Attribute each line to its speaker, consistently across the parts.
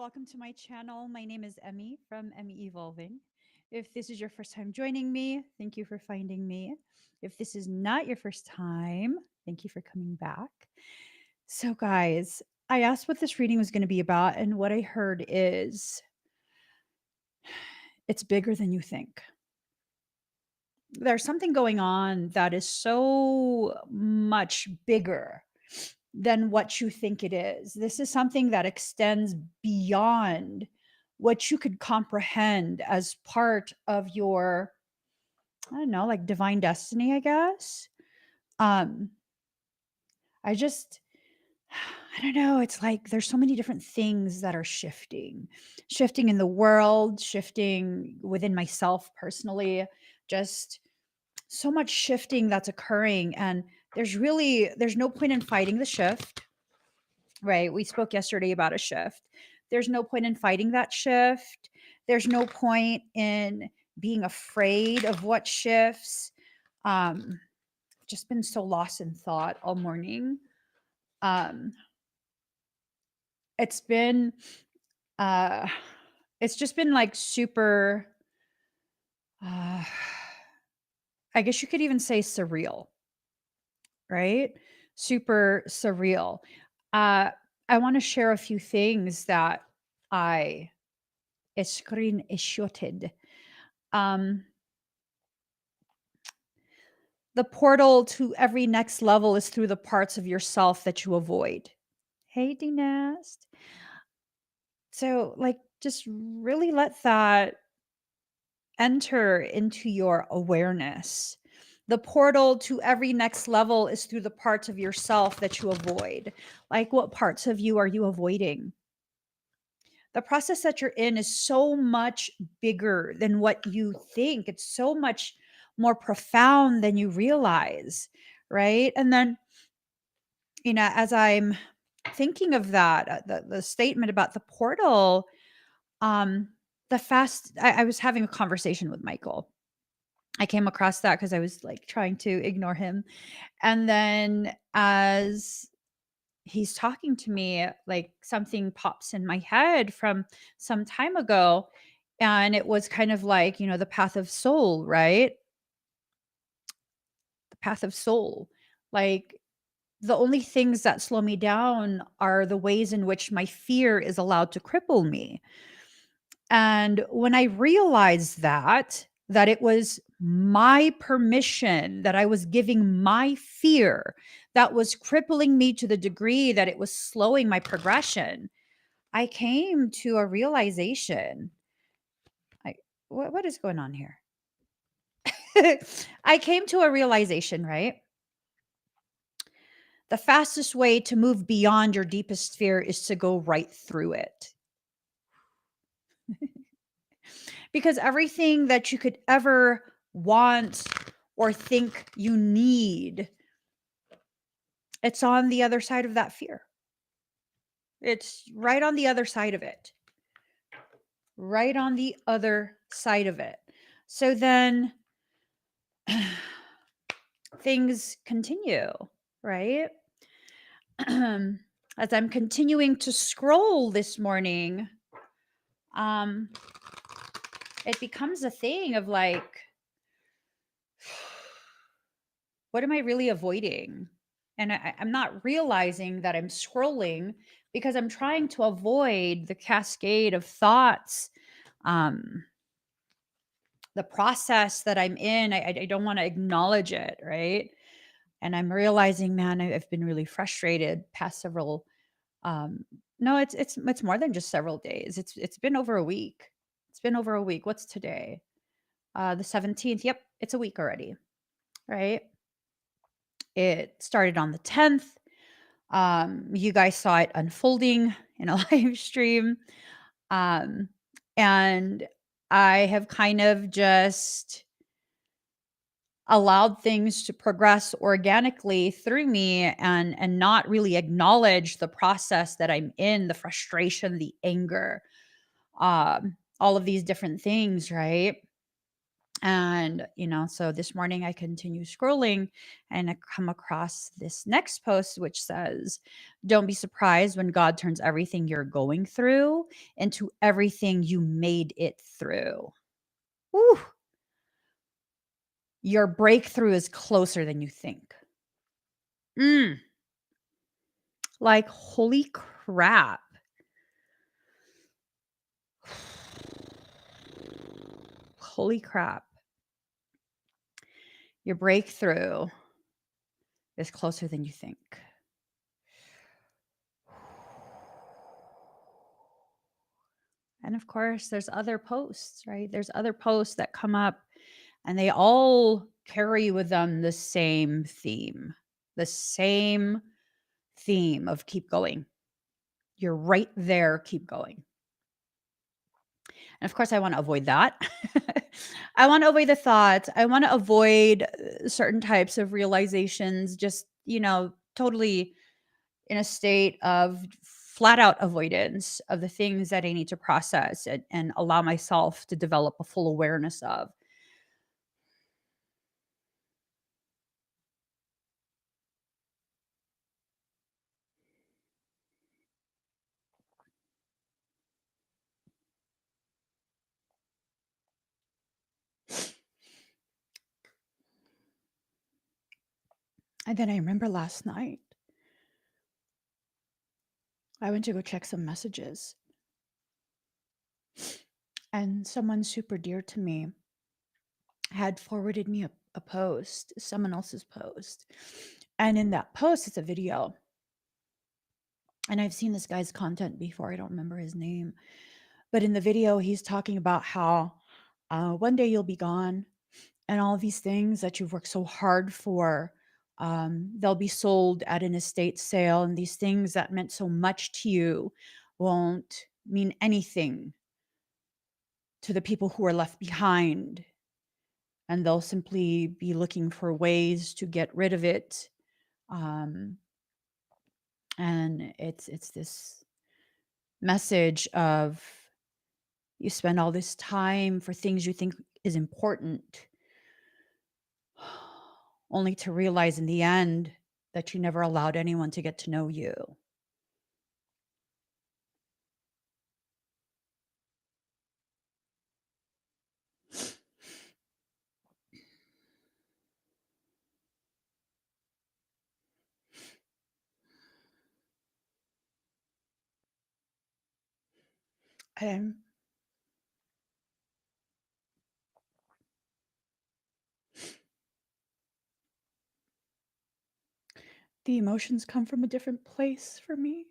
Speaker 1: Welcome to my channel. My name is Emmy from Emmy Evolving. If this is your first time joining me, thank you for finding me. If this is not your first time, thank you for coming back. So, guys, I asked what this reading was going to be about, and what I heard is it's bigger than you think. There's something going on that is so much bigger than what you think it is. This is something that extends beyond what you could comprehend as part of your, I don't know, like divine destiny, I guess. Um, I just, I don't know. It's like there's so many different things that are shifting in the world, shifting within myself personally, just so much shifting that's occurring. And there's no point in fighting the shift. Right. We spoke yesterday about a shift. There's no point in fighting that shift. There's no point in being afraid of what shifts. Um, just been so lost in thought all morning. Um, it's been uh it's just been like super uh I guess you could even say surreal, right? Super surreal. Uh I want to share a few things that I screenshotted. Um, the portal to every next level is through the parts of yourself that you avoid. Hey, Dinast. So, like, just really let that enter into your awareness. The portal to every next level is through the parts of yourself that you avoid. Like, what parts of you are you avoiding? The process that you're in is so much bigger than what you think. It's so much more profound than you realize, right? And then, as I'm thinking of that, the statement about the portal, um, I was having a conversation with Michael. I came across that because I was like trying to ignore him. And then as he's talking to me, like something pops in my head from some time ago. And it was kind of like, the path of soul, right? The path of soul. Like the only things that slow me down are the ways in which my fear is allowed to cripple me. And when I realized that it was my permission that I was giving my fear that was crippling me to the degree that it was slowing my progression, I came to a realization. I what is going on here? I came to a realization, right? The fastest way to move beyond your deepest fear is to go right through it. Because everything that you could ever want or think you need, it's on the other side of that fear. It's right on the other side of it. Right on the other side of it. So then things continue, right? As I'm continuing to scroll this morning, um, it becomes a thing of like, what am I really avoiding? And I'm not realizing that I'm scrolling because I'm trying to avoid the cascade of thoughts, um, the process that I'm in. I don't want to acknowledge it, right? And I'm realizing, man, I've been really frustrated past several. No, it's more than just several days. It's been over a week. It's been over a week. What's today? The 17th. Yep, it's a week already, right? It started on the 10th. You guys saw it unfolding in a live stream. Um, and I have kind of just allowed things to progress organically through me and not really acknowledge the process that I'm in, the frustration, the anger, all of these different things, right? And, so this morning I continue scrolling and I come across this next post, which says, "Don't be surprised when God turns everything you're going through into everything you made it through." Woo! Your breakthrough is closer than you think. Mm, like, holy crap. Holy crap. Your breakthrough is closer than you think. And of course, there's other posts, right? There's other posts that come up and they all carry with them the same theme, the same theme of keep going. You're right there, keep going. And of course, I want to avoid that. I want to avoid the thoughts. I want to avoid certain types of realizations, just, totally in a state of flat out avoidance of the things that I need to process and allow myself to develop a full awareness of. And then I remember last night, I went to go check some messages, and someone super dear to me had forwarded me a post, someone else's post. And in that post, it's a video. And I've seen this guy's content before. I don't remember his name. But in the video, he's talking about how one day you'll be gone and all these things that you've worked so hard for, they'll be sold at an estate sale. And these things that meant so much to you won't mean anything to the people who are left behind. And they'll simply be looking for ways to get rid of it. Um, and it's this message of you spend all this time for things you think is important, only to realize in the end that you never allowed anyone to get to know you. And the emotions come from a different place for me.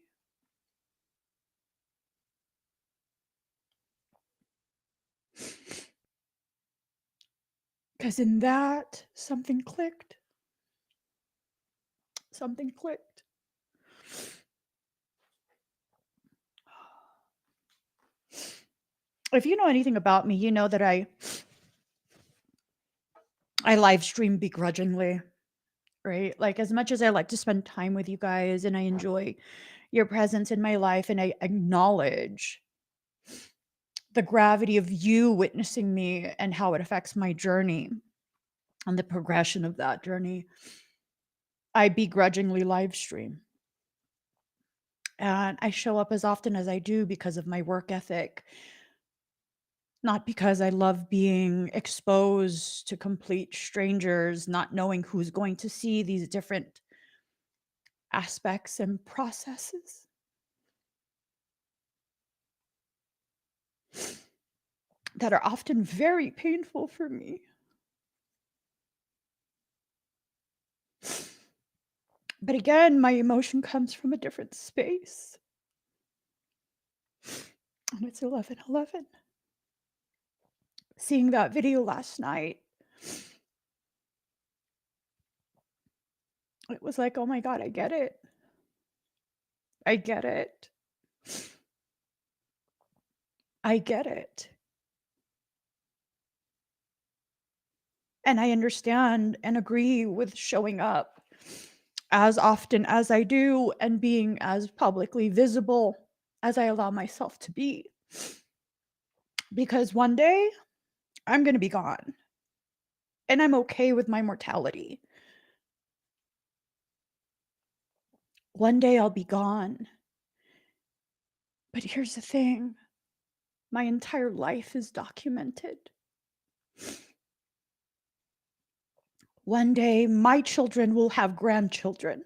Speaker 1: Because in that, something clicked. Something clicked. If you know anything about me, you know that I live stream begrudgingly, right? Like, as much as I like to spend time with you guys and I enjoy your presence in my life and I acknowledge the gravity of you witnessing me and how it affects my journey and the progression of that journey, I begrudgingly live stream. And I show up as often as I do because of my work ethic, not because I love being exposed to complete strangers, not knowing who's going to see these different aspects and processes. That are often very painful for me. But again, my emotion comes from a different space. And it's 11:11. Seeing that video last night, it was like, "Oh my god, I get it. I get it. I get it." And I understand and agree with showing up as often as I do and being as publicly visible as I allow myself to be. Because one day, I'm gonna be gone. and I'm okay with my mortality. One day I'll be gone. But here's the thing, my entire life is documented. One day my children will have grandchildren.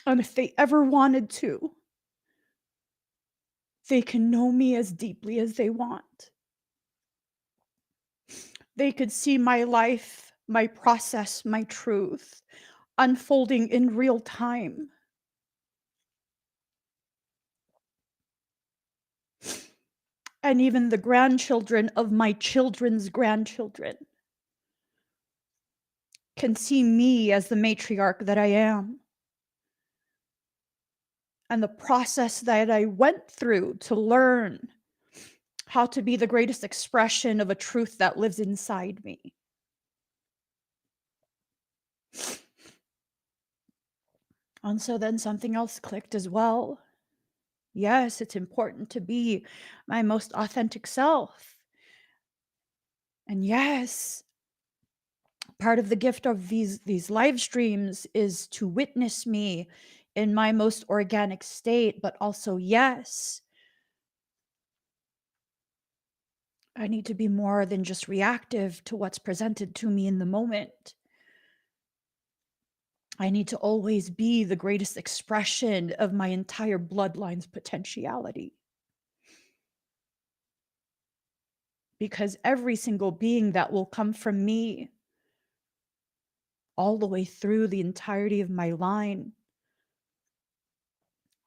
Speaker 1: And if they ever wanted to, they can know me as deeply as they want. They could see my life, my process, my truth unfolding in real time. And even the grandchildren of my children's grandchildren can see me as the matriarch that I am. And the process that I went through to learn how to be the greatest expression of a truth that lives inside me. And so then something else clicked as well. Yes, it's important to be my most authentic self. And yes, part of the gift of these live streams is to witness me in my most organic state, but also, yes, I need to be more than just reactive to what's presented to me in the moment. I need to always be the greatest expression of my entire bloodline's potentiality. Because every single being that will come from me, all the way through the entirety of my line,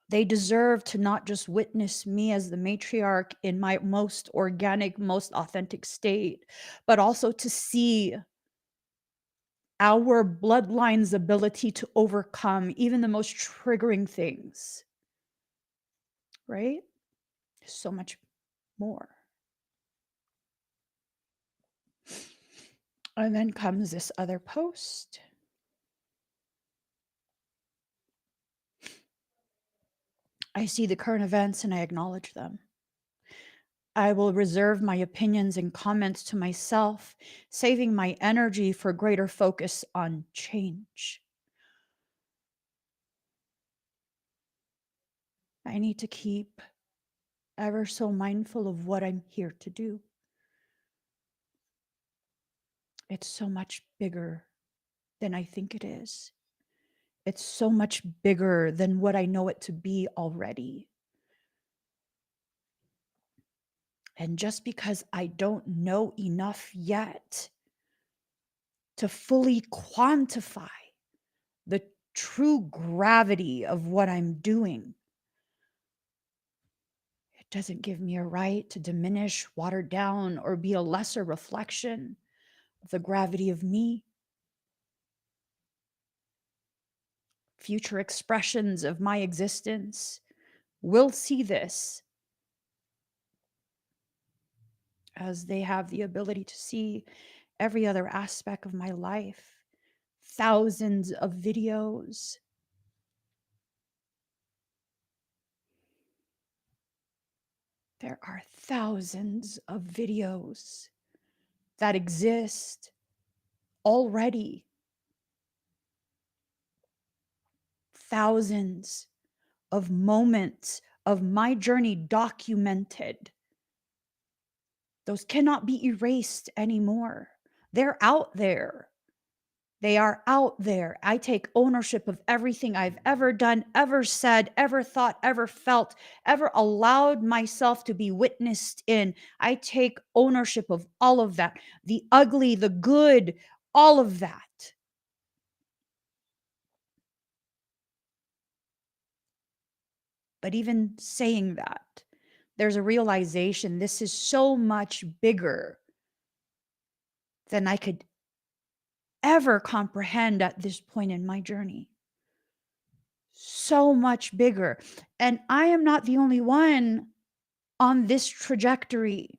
Speaker 1: they deserve to not just witness me as the matriarch in my most organic, most authentic state, but also to see our bloodline's ability to overcome even the most triggering things, right? So much more. And then comes this other post. I see the current events and I acknowledge them. I will reserve my opinions and comments to myself, saving my energy for greater focus on change. I need to keep ever so mindful of what I'm here to do. It's so much bigger than I think it is. It's so much bigger than what I know it to be already. And just because I don't know enough yet to fully quantify the true gravity of what I'm doing, it doesn't give me a right to diminish, water down, or be a lesser reflection of the gravity of me. Future expressions of my existence will see this as they have the ability to see every other aspect of my life. Thousands of videos. There are thousands of videos that exist already. Thousands of moments of my journey documented. Those cannot be erased anymore. They're out there. They are out there. I take ownership of everything I've ever done, ever said, ever thought, ever felt, ever allowed myself to be witnessed in. I take ownership of all of that, the ugly, the good, all of that. But even saying that, there's a realization this is so much bigger than I could ever comprehend at this point in my journey. So much bigger. And I am not the only one on this trajectory.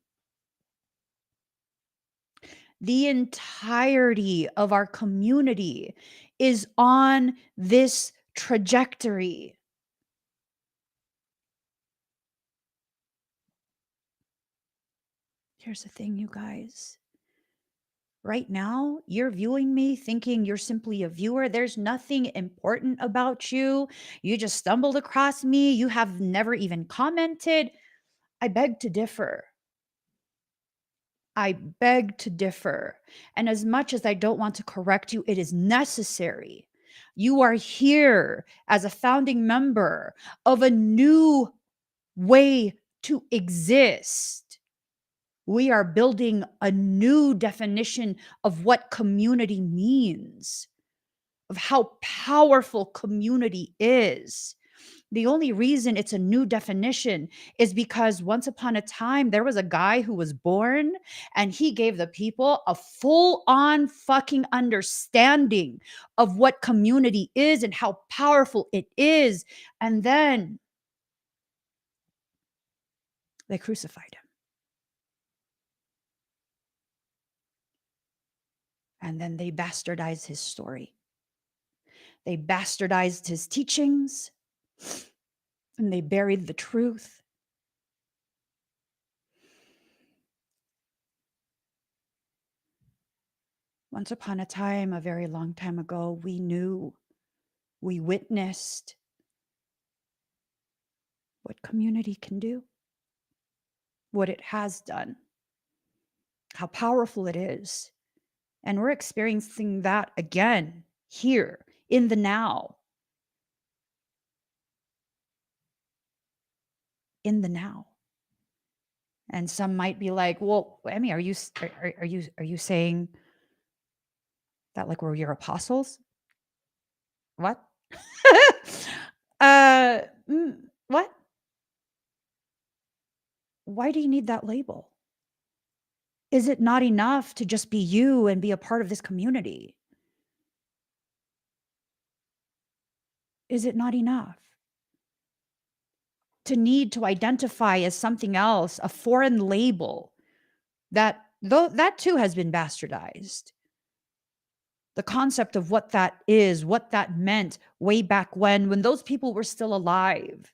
Speaker 1: The entirety of our community is on this trajectory. Here's the thing, you guys. Right now, you're viewing me thinking you're simply a viewer. There's nothing important about you. You just stumbled across me. You have never even commented. I beg to differ. I beg to differ. And as much as I don't want to correct you, it is necessary. You are here as a founding member of a new way to exist. We are building a new definition of what community means, of how powerful community is. The only reason it's a new definition is because once upon a time, there was a guy who was born and he gave the people a full on fucking understanding of what community is and how powerful it is. And then they crucified him. And then they bastardized his story. They bastardized his teachings and they buried the truth. Once upon a time, a very long time ago, we knew, we witnessed what community can do, what it has done, how powerful it is. And we're experiencing that again here in the now. In the now. And some might be like, well, Emmy, are you saying that like we're your apostles? What? uh, what? Why do you need that label? Is it not enough to just be you and be a part of this community? Is it not enough to need to identify as something else, a foreign label that though that too has been bastardized? The concept of what that is, what that meant way back when those people were still alive,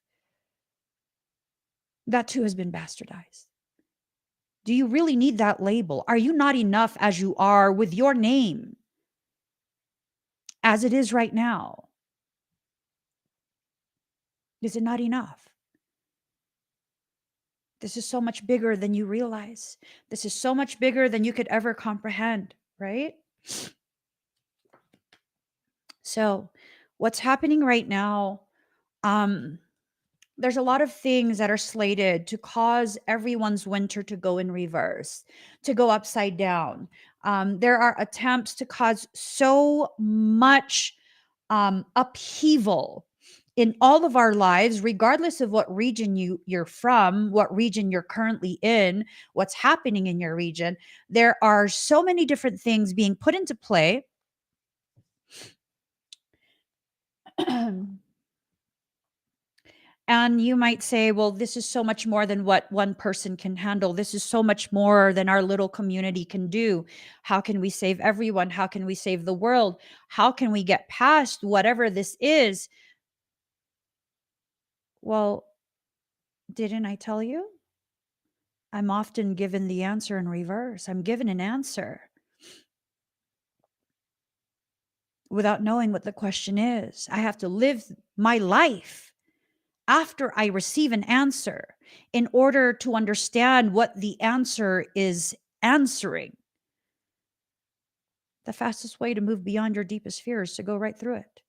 Speaker 1: that too has been bastardized. Do you really need that label? Are you not enough as you are with your name as it is right now? Is it not enough? This is so much bigger than you realize. This is so much bigger than you could ever comprehend, right? So, what's happening right now, there's a lot of things that are slated to cause everyone's winter to go in reverse, to go upside down. There are attempts to cause so much upheaval in all of our lives, regardless of what region you're from, what region you're currently in, what's happening in your region. There are so many different things being put into play. And you might say, well, this is so much more than what one person can handle. This is so much more than our little community can do. How can we save everyone? How can we save the world? How can we get past whatever this is? Well, didn't I tell you? I'm often given the answer in reverse. I'm given an answer without knowing what the question is. I have to live my life after I receive an answer in order to understand what the answer is answering. The fastest way to move beyond your deepest fear is to go right through it.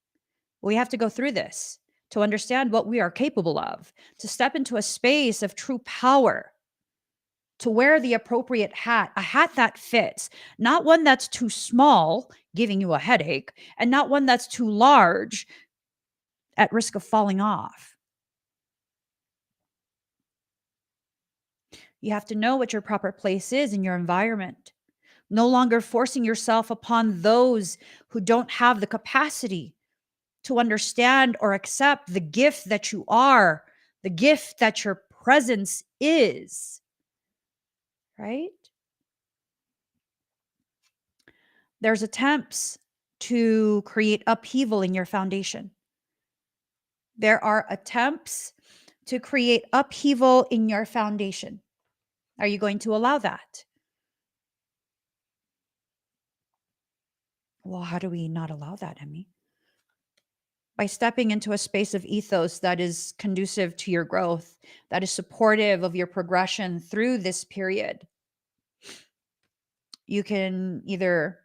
Speaker 1: We have to go through this to understand what we are capable of, to step into a space of true power, to wear the appropriate hat, a hat that fits, not one that's too small, giving you a headache, and not one that's too large, at risk of falling off. You have to know what your proper place is in your environment, no longer forcing yourself upon those who don't have the capacity to understand or accept the gift that you are, the gift that your presence is, right? There's attempts to create upheaval in your foundation. There are attempts to create upheaval in your foundation. Are you going to allow that? Well, how do we not allow that, Emmy? By stepping into a space of ethos that is conducive to your growth, that is supportive of your progression through this period. You can either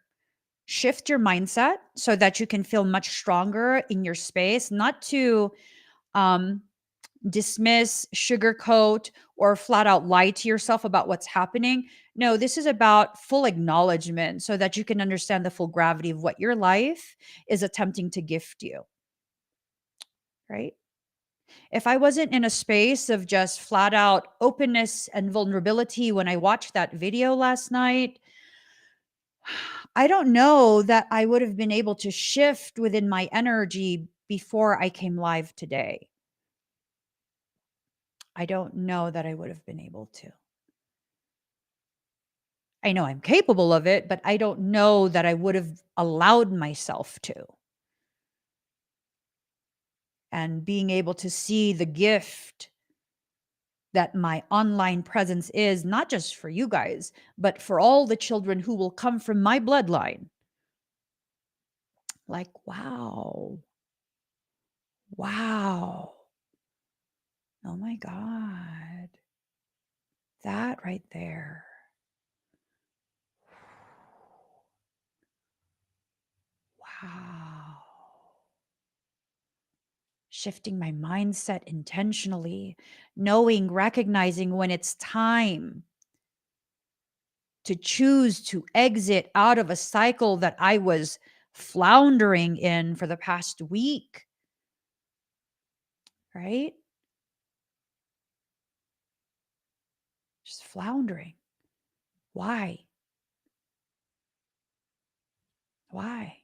Speaker 1: shift your mindset so that you can feel much stronger in your space, not to um, dismiss, sugarcoat, or flat out lie to yourself about what's happening. No, this is about full acknowledgement so that you can understand the full gravity of what your life is attempting to gift you, right? If I wasn't in a space of just flat out openness and vulnerability when I watched that video last night, I don't know that I would have been able to shift within my energy before I came live today. I don't know that I would have been able to. I know I'm capable of it, but I don't know that I would have allowed myself to. And being able to see the gift that my online presence is, not just for you guys, but for all the children who will come from my bloodline. Like, wow. Wow. Oh my God. That right there. Wow. Shifting my mindset intentionally, knowing, recognizing when it's time to choose to exit out of a cycle that I was floundering in for the past week, right? Just floundering. Why? Why?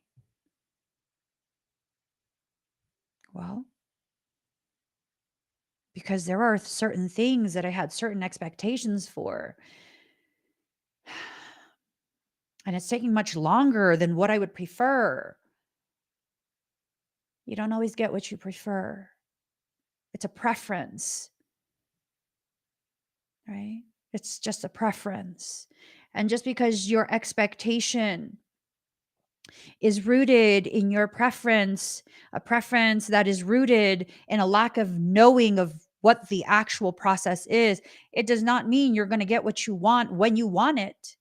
Speaker 1: Well, because there are certain things that I had certain expectations for. And it's taking much longer than what I would prefer. You don't always get what you prefer. It's a preference, right? It's just a preference. And just because your expectation is rooted in your preference, a preference that is rooted in a lack of knowing of what the actual process is, it does not mean you're going to get what you want when you want it,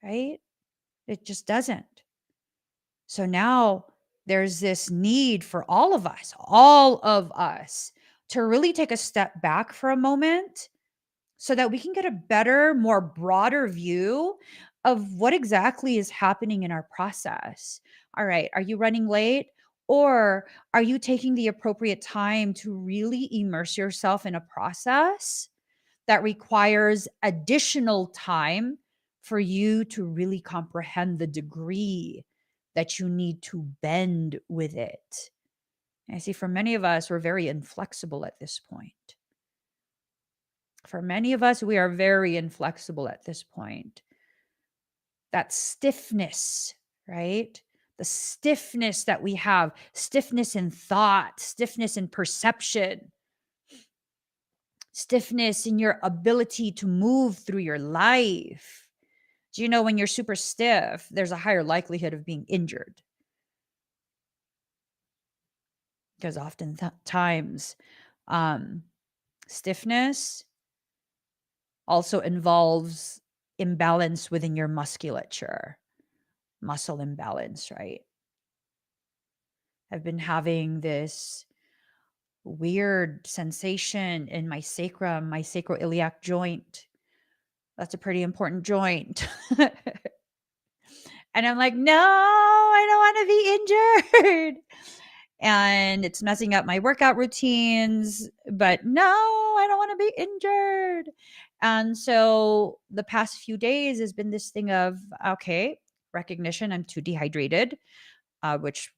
Speaker 1: right? It just doesn't. So now there's this need for all of us, to really take a step back for a moment so that we can get a better, more broader view of what exactly is happening in our process. All right, are you running late? Or are you taking the appropriate time to really immerse yourself in a process that requires additional time for you to really comprehend the degree that you need to bend with it? I see for many of us, we're very inflexible at this point. For many of us, we are very inflexible at this point. That stiffness, right? The stiffness that we have, stiffness in thought, stiffness in perception, stiffness in your ability to move through your life. Do you know when you're super stiff, there's a higher likelihood of being injured? Because oftentimes, um, stiffness also involves imbalance within your musculature, muscle imbalance, right? I've been having this weird sensation in my sacrum, my sacroiliac joint. That's a pretty important joint. And I'm like, no, I don't want to be injured. And it's messing up my workout routines, but no, I don't want to be injured. And so the past few days has been this thing of, okay, recognition, I'm too dehydrated, which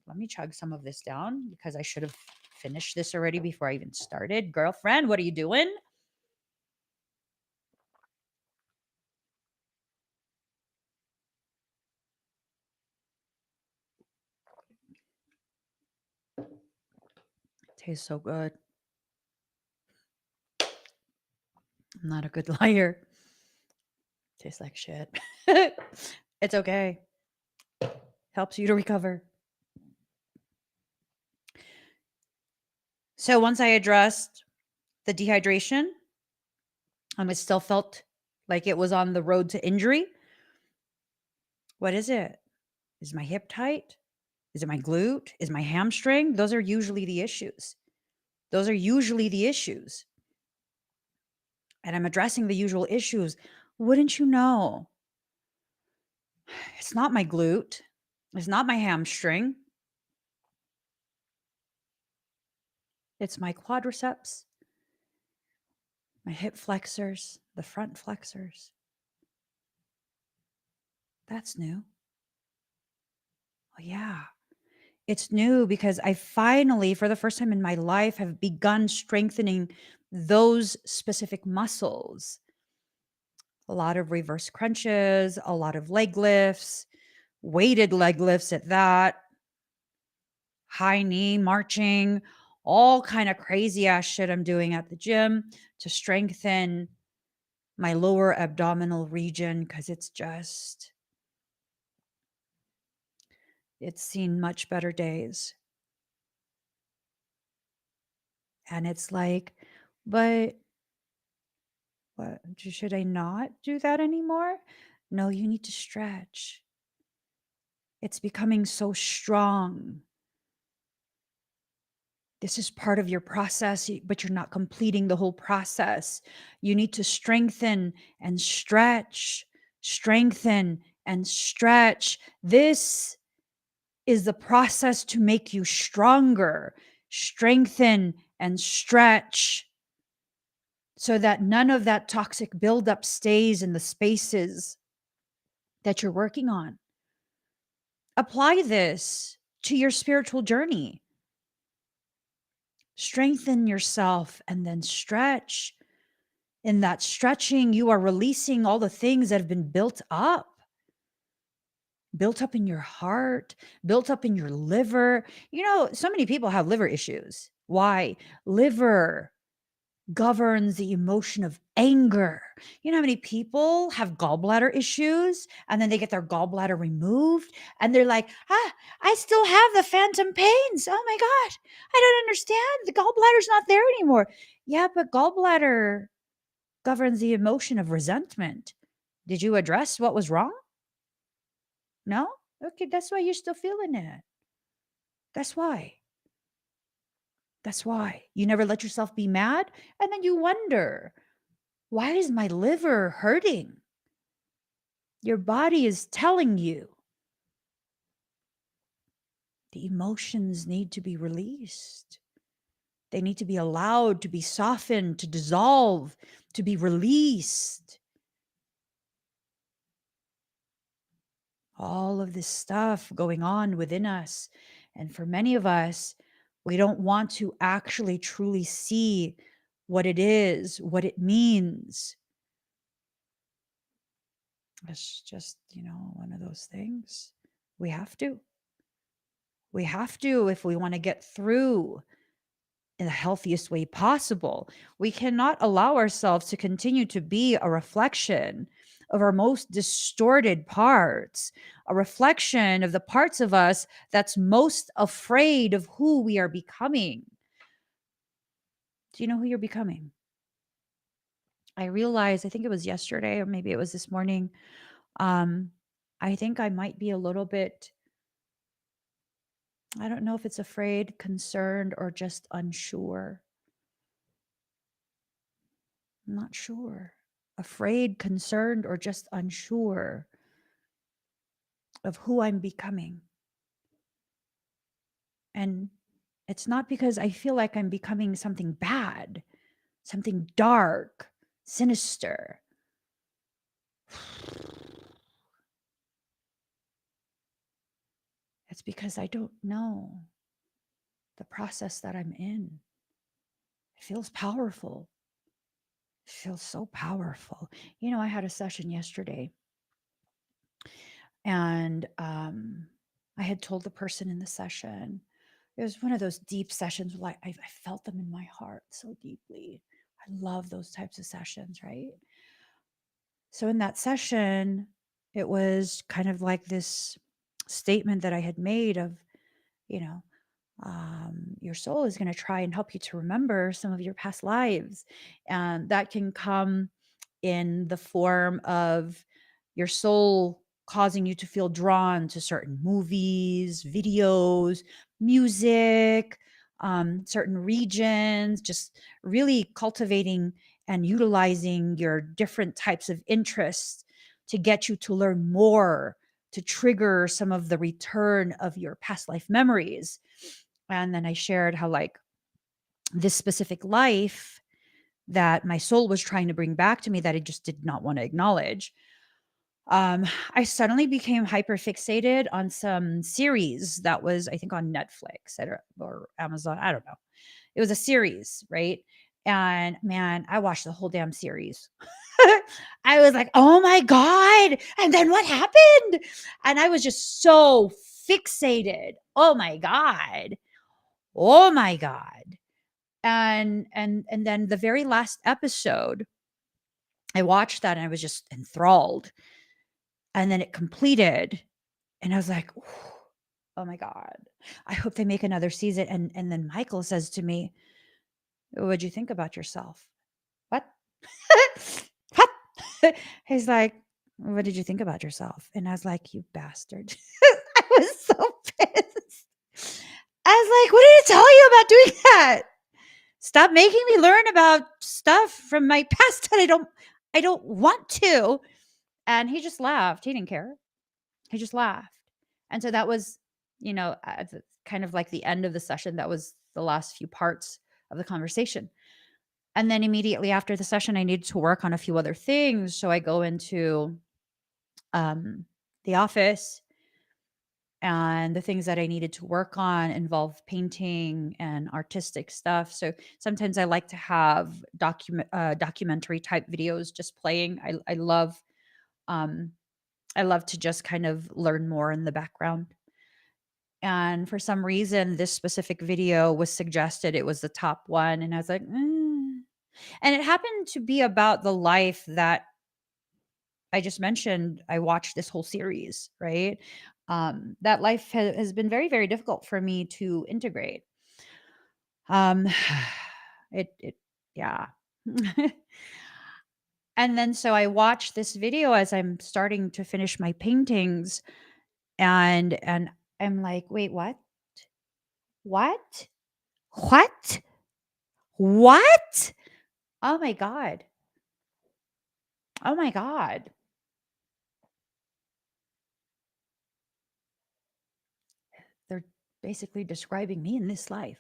Speaker 1: let me chug some of this down because I should have finished this already before I even started. Girlfriend, what are you doing? Tastes so good. I'm not a good liar. Tastes like shit. It's okay. Helps you to recover. So once I addressed the dehydration, it still felt like it was on the road to injury. What is it? Is my hip tight? Is it my glute? Is my hamstring? Those are usually the issues. Those are usually the issues. And I'm addressing the usual issues. Wouldn't you know? It's not my glute. It's not my hamstring. It's my quadriceps, my hip flexors, the front flexors. That's new. Oh, yeah. It's new because I finally, for the first time in my life, have begun strengthening those specific muscles. A lot of reverse crunches, a lot of leg lifts, weighted leg lifts at that, high knee marching, all kind of crazy ass shit I'm doing at the gym to strengthen my lower abdominal region because it's seen much better days. And it's like, but what, should I not do that anymore? No, you need to stretch. It's becoming so strong. This is part of your process, but you're not completing the whole process. You need to strengthen and stretch, strengthen and stretch. This is the process to make you stronger. Strengthen and stretch so that none of that toxic buildup stays in the spaces that you're working on. Apply this to your spiritual journey. Strengthen yourself and then stretch. In that stretching, you are releasing all the things that have been built up in your heart, built up in your liver. You know, so many people have liver issues. Why? Liver governs the emotion of anger. You know how many people have gallbladder issues and then they get their gallbladder removed and they're like, I still have the phantom pains. Oh my God, I don't understand. The gallbladder's not there anymore. Yeah, but gallbladder governs the emotion of resentment. Did you address what was wrong? No? Okay, that's why you're still feeling it. That's why. That's why. You never let yourself be mad. And then you wonder, why is my liver hurting? Your body is telling you the emotions need to be released. They need to be allowed to be softened, to dissolve, to be released. All of this stuff going on within us. And for many of us, we don't want to actually truly see what it is, what it means. It's just, one of those things. We have to. We have to if we want to get through in the healthiest way possible. We cannot allow ourselves to continue to be a reflection of our most distorted parts, a reflection of the parts of us that's most afraid of who we are becoming. Do you know who you're becoming? I realized, I think it was yesterday or maybe it was this morning. Um, I think I might be a little bit, I don't know if it's afraid, concerned, or just unsure. I'm not sure. Afraid, concerned, or just unsure of who I'm becoming. And it's not because I feel like I'm becoming something bad, something dark, sinister. It's because I don't know the process that I'm in. It feels powerful. It feels so powerful. I had a session yesterday and I had told the person in the session, it was one of those deep sessions, like I felt them in my heart so deeply. I love those types of sessions, right? So in that session, it was kind of like this statement that I had made of, you know, your soul is going to try and help you to remember some of your past lives. And that can come in the form of your soul causing you to feel drawn to certain movies, videos, music, certain regions, just really cultivating and utilizing your different types of interests to get you to learn more, to trigger some of the return of your past life memories. And then I shared how, like, this specific life that my soul was trying to bring back to me that I just did not want to acknowledge. Um, I suddenly became hyper fixated on some series that was, I think, on Netflix or Amazon. I don't know. It was a series, right? And man, I watched the whole damn series. I was like, oh my God. And then what happened? And I was just so fixated. Oh my God. Oh my God. And then the very last episode, I watched that and I was just enthralled. And then it completed and I was like, "Ooh, oh my God. I hope they make another season." And then Michael says to me, "What'd you think about yourself?" What? What? He's like, "What did you think about yourself?" And I was like, "You bastard." I was so pissed. I was like, "What did I tell you about doing that? Stop making me learn about stuff from my past that I don't want to." And he just laughed. He didn't care. He just laughed. And so that was, kind of like the end of the session. That was the last few parts of the conversation. And then immediately after the session, I needed to work on a few other things. So I go into um, the office, and the things that I needed to work on involve painting and artistic stuff. So sometimes I like to have documentary type videos just playing. Um, I love to just kind of learn more in the background. And for some reason, this specific video was suggested. It was the top one, and I was like, and it happened to be about the life that I just mentioned. I watched this whole series, right? That life has been very, very difficult for me to integrate. Um, it, yeah. And then so I watched this video as I'm starting to finish my paintings, and I'm like, wait, what? What? What? What? Oh my God. Oh my God. They're basically describing me in this life.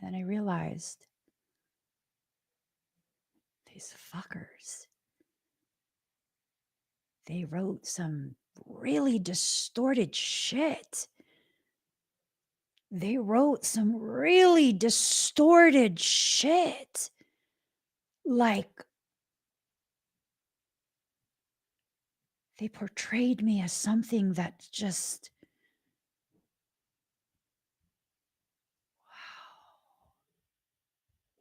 Speaker 1: And I realized these fuckers, they wrote some really distorted shit. They wrote some really distorted shit. Like, they portrayed me as something that just,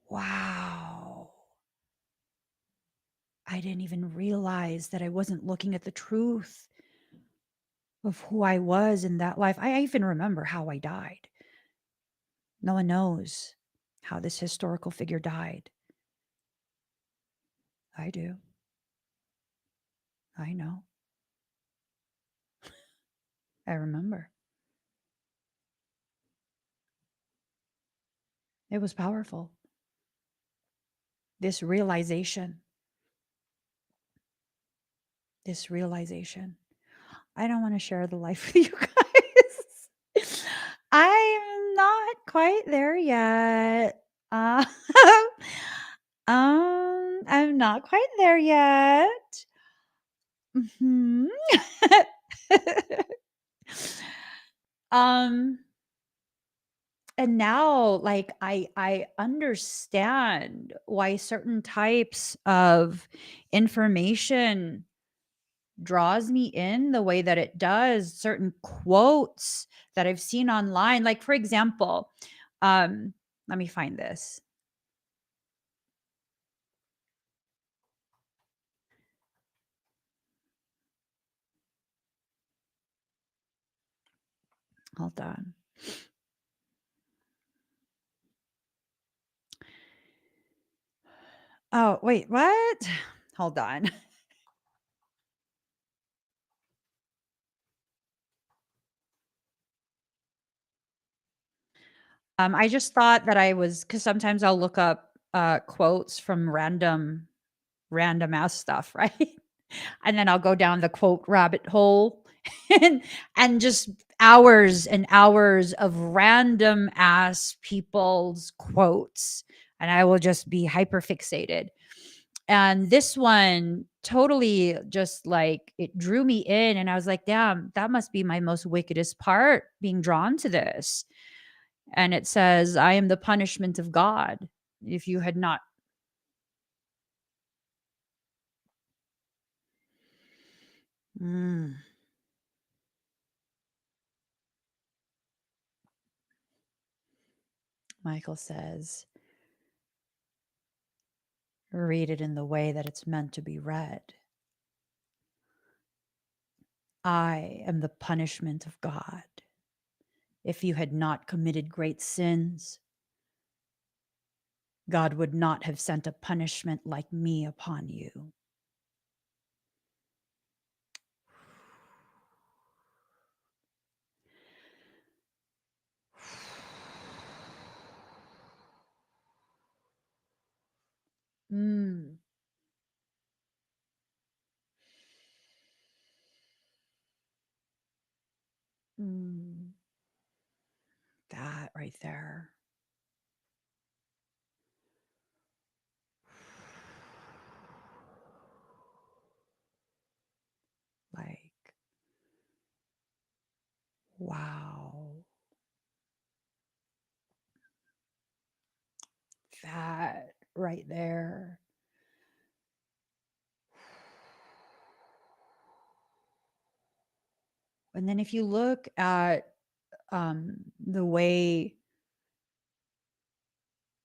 Speaker 1: wow. I didn't even realize that I wasn't looking at the truth of who I was in that life. I even remember how I died. No one knows how this historical figure died. I do. I know. I remember. It was powerful. This realization. This realization. I don't want to share the life with you guys. I'm not quite there yet. Uh, I'm not quite there yet. Mhm. um, and now, like, I understand why certain types of information draws me in the way that it does, certain quotes that I've seen online. Like, for example, um, let me find this. Hold on. Oh, wait, what? Hold on. I just thought that I was, because sometimes I'll look up quotes from random ass stuff, right? And then I'll go down the quote rabbit hole and just hours and hours of random ass people's quotes, and I will just be hyper fixated. And this one totally just like it drew me in, and I was like, damn, that must be my most wickedest part, being drawn to this. And it says, I am the punishment of God. If you had not. Mm, Michael says, read it in the way that it's meant to be read. I am the punishment of God. If you had not committed great sins, God would not have sent a punishment like me upon you. Mm. Mm. That right there. Like, wow. That right there. And then if you look at the way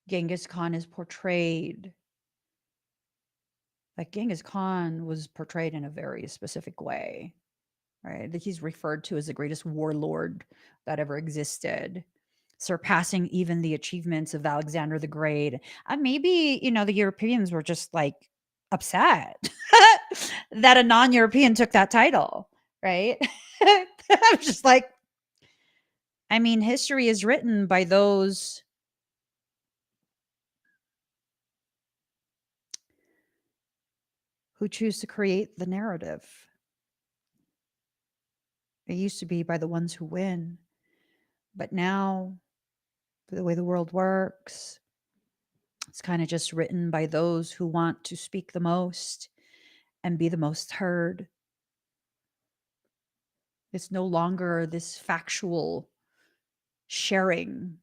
Speaker 1: Genghis Khan is portrayed, like Genghis Khan was portrayed in a very specific way, right? That he's referred to as the greatest warlord that ever existed, surpassing even the achievements of Alexander the Great. And maybe, the Europeans were just like upset that a non European took that title, right? I'm just like, I mean, history is written by those who choose to create the narrative. It used to be by the ones who win. But now, the way the world works, it's kind of just written by those who want to speak the most and be the most heard. It's no longer this factual sharing.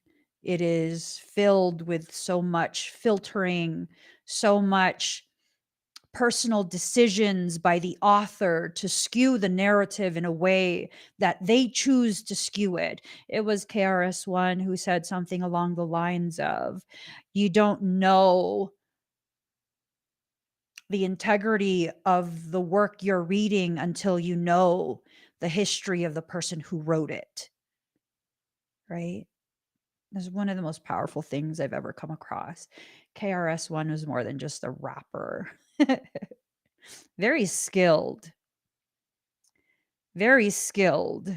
Speaker 1: It is filled with so much filtering, so much personal decisions by the author to skew the narrative in a way that they choose to skew it. It was KRS-One who said something along the lines of, you don't know the integrity of the work you're reading until you know the history of the person who wrote it, right? This is one of the most powerful things I've ever come across. KRS-One was more than just a rapper. Very skilled, very skilled,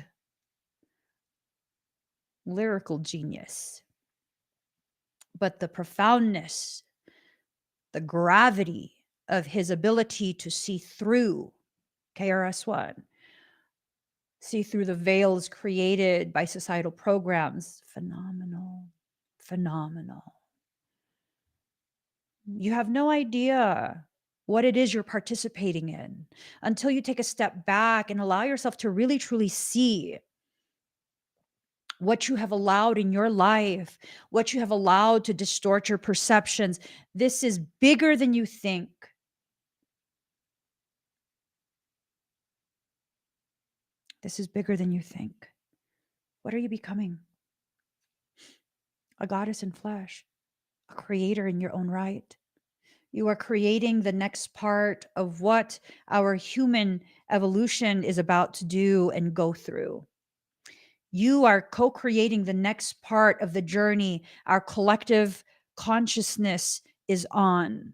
Speaker 1: lyrical genius. But the profoundness, the gravity of his ability to see through KRS-One, see through the veils created by societal programs, phenomenal, phenomenal. You have no idea what it is you're participating in until you take a step back and allow yourself to really truly see what you have allowed in your life, what you have allowed to distort your perceptions. This is bigger than you think. This is bigger than you think. What are you becoming? A goddess in flesh, a creator in your own right. You are creating the next part of what our human evolution is about to do and go through. You are co creating the next part of the journey our collective consciousness is on.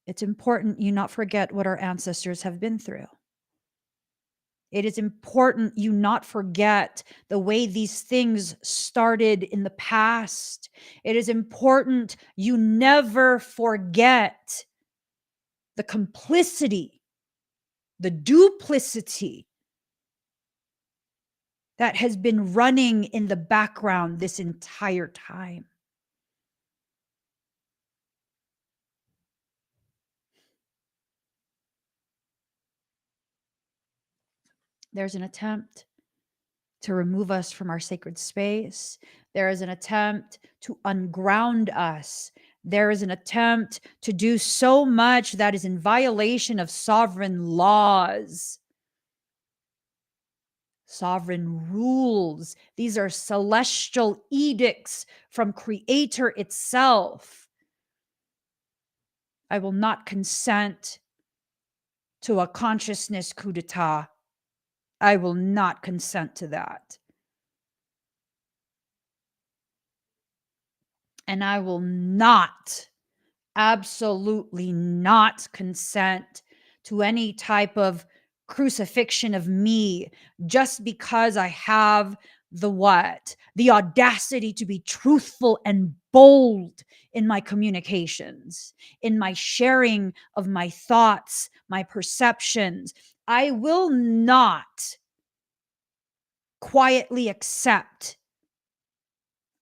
Speaker 1: It's important you not forget what our ancestors have been through. It is important you not forget the way these things started in the past. It is important you never forget the complicity, the duplicity that has been running in the background this entire time. There's an attempt to remove us from our sacred space. There is an attempt to unground us. There is an attempt to do so much that is in violation of sovereign laws, sovereign rules. These are celestial edicts from Creator itself. I will not consent to a consciousness coup d'etat. I will not consent to that. And I will not, absolutely not consent to any type of crucifixion of me just because I have the what? The audacity to be truthful and bold in my communications, in my sharing of my thoughts, my perceptions. I will not quietly accept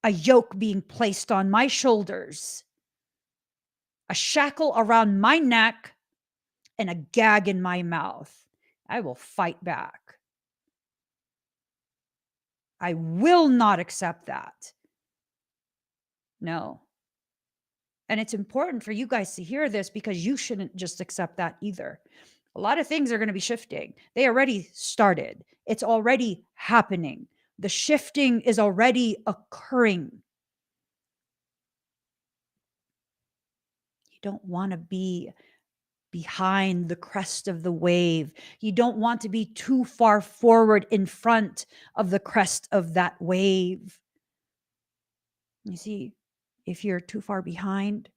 Speaker 1: a yoke being placed on my shoulders, a shackle around my neck, and a gag in my mouth. I will fight back. I will not accept that. No. And it's important for you guys to hear this because you shouldn't just accept that either. A lot of things are going to be shifting. They already started, it's already happening. The shifting is already occurring. You don't want to be behind the crest of the wave. You don't want to be too far forward in front of the crest of that wave. You see, if you're too far behind,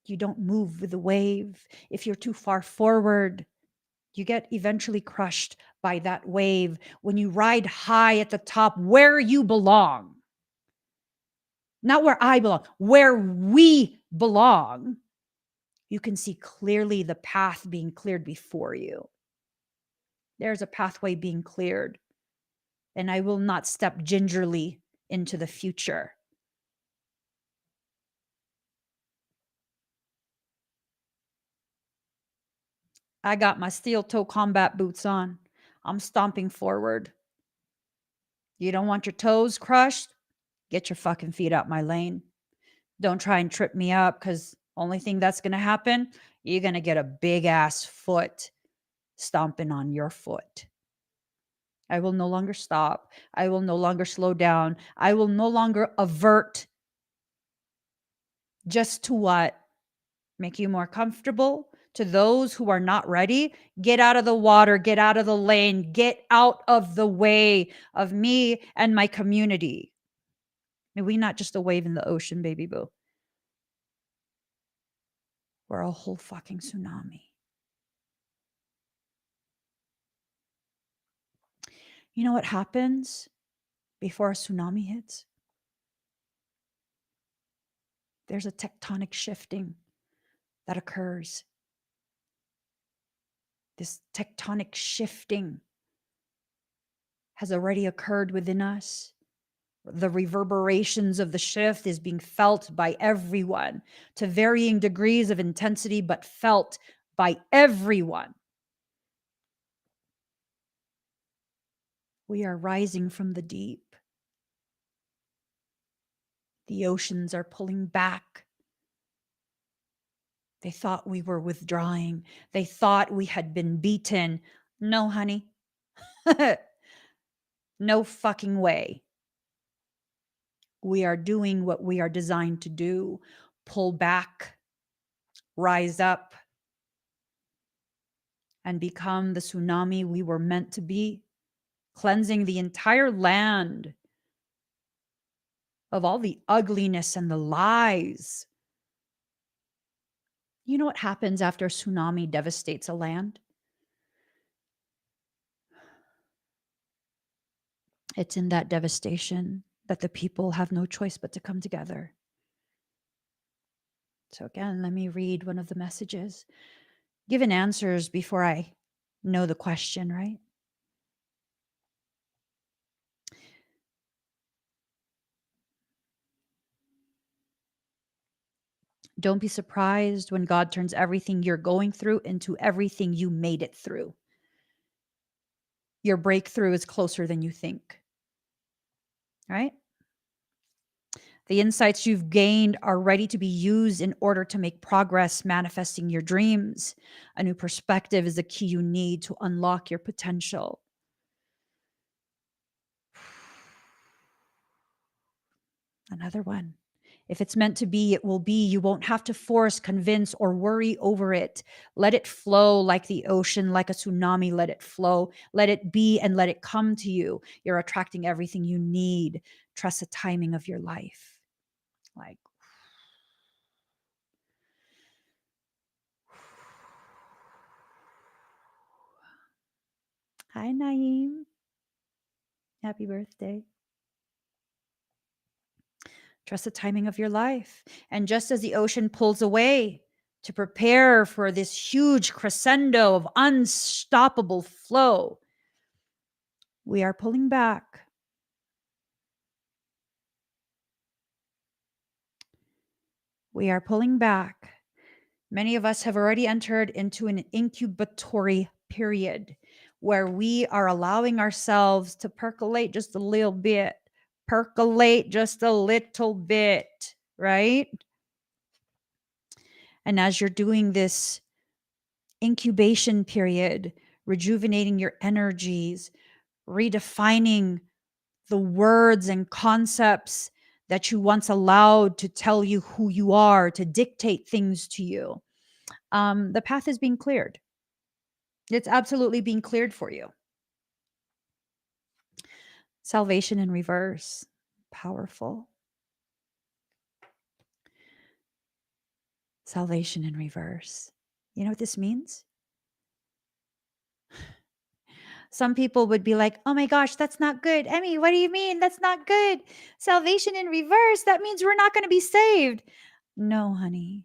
Speaker 1: you don't move with the wave. If you're too far forward, you get eventually crushed by that wave. When you ride high at the top where you belong, not where I belong, where we belong, you can see clearly the path being cleared before you. There's a pathway being cleared, and I will not step gingerly into the future. I got my steel toe combat boots on. I'm stomping forward. You don't want your toes crushed? Get your fucking feet out my lane. Don't try and trip me up, because only thing that's going to happen, you're going to get a big ass foot stomping on your foot. I will no longer stop. I will no longer slow down. I will no longer avert just to what? Make you more comfortable. To those who are not ready, get out of the water, get out of the lane, get out of the way of me and my community. May we not just a wave in the ocean, baby boo. We're a whole fucking tsunami. You know what happens before a tsunami hits? There's a tectonic shifting that occurs. This tectonic shifting has already occurred within us. The reverberations of the shift is being felt by everyone to varying degrees of intensity, but felt by everyone. We are rising from the deep. The oceans are pulling back. They thought we were withdrawing. They thought we had been beaten. No, honey. No fucking way. We are doing what we are designed to do. Pull back, rise up, and become the tsunami we were meant to be, cleansing the entire land of all the ugliness and the lies. You know what happens after a tsunami devastates a land? It's in that devastation that the people have no choice but to come together. So, again, let me read one of the messages. Given answers before I know the question, right? Don't be surprised when God turns everything you're going through into everything you made it through. Your breakthrough is closer than you think, right? The insights you've gained are ready to be used in order to make progress manifesting your dreams. A new perspective is the key you need to unlock your potential. Another one. If it's meant to be, it will be. You won't have to force, convince, or worry over it. Let it flow like the ocean, like a tsunami. Let it flow. Let it be and let it come to you. You're attracting everything you need. Trust the timing of your life. Like, hi, Naeem. Happy birthday. Trust the timing of your life. And just as the ocean pulls away to prepare for this huge crescendo of unstoppable flow, we are pulling back. We are pulling back. Many of us have already entered into an incubatory period where we are allowing ourselves to percolate just a little bit, right? And as you're doing this incubation period, rejuvenating your energies, redefining the words and concepts that you once allowed to tell you who you are, to dictate things to you. The path is being cleared. It's absolutely being cleared for you. Salvation in reverse. Powerful. Salvation in reverse. You know what this means? Some people would be like, oh my gosh, that's not good. Emmy, what do you mean? That's not good. Salvation in reverse. That means we're not going to be saved. No, honey.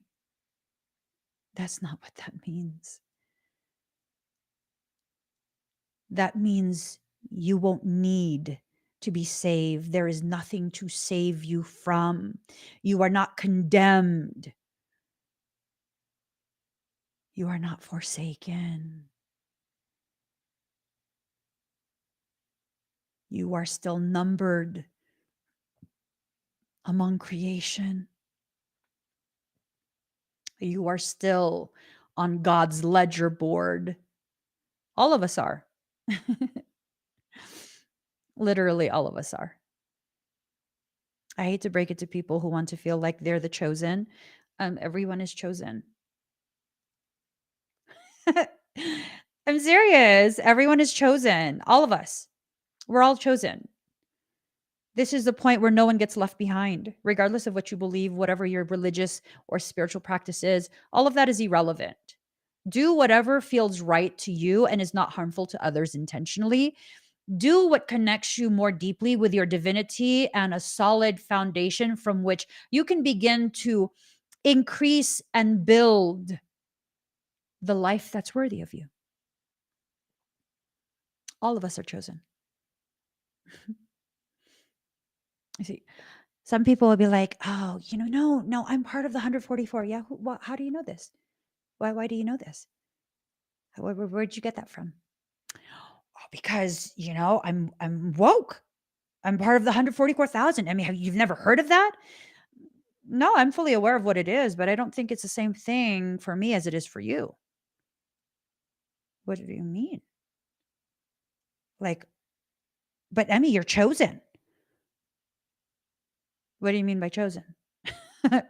Speaker 1: That's not what that means. That means you won't need to be saved. There is nothing to save you from. You are not condemned. You are not forsaken. You are still numbered among creation. You are still on God's ledger board. All of us are. Literally, all of us are. I hate to break it to people who want to feel like they're the chosen. Everyone is chosen. I'm serious. Everyone is chosen. All of us. We're all chosen. This is the point where no one gets left behind, regardless of what you believe, whatever your religious or spiritual practice is. All of that is irrelevant. Do whatever feels right to you and is not harmful to others intentionally. Do what connects you more deeply with your divinity and a solid foundation from which you can begin to increase and build the life that's worthy of you. All of us are chosen. You see, some people will be like, oh, no, I'm part of the 144. Yeah. How do you know this? Why do you know this? Where'd you get that from? Oh, because, I'm woke. I'm part of the 144,000. I mean, you've never heard of that? No, I'm fully aware of what it is, but I don't think it's the same thing for me as it is for you. What do you mean? Like, but Emmy, you're chosen. What do you mean by chosen? I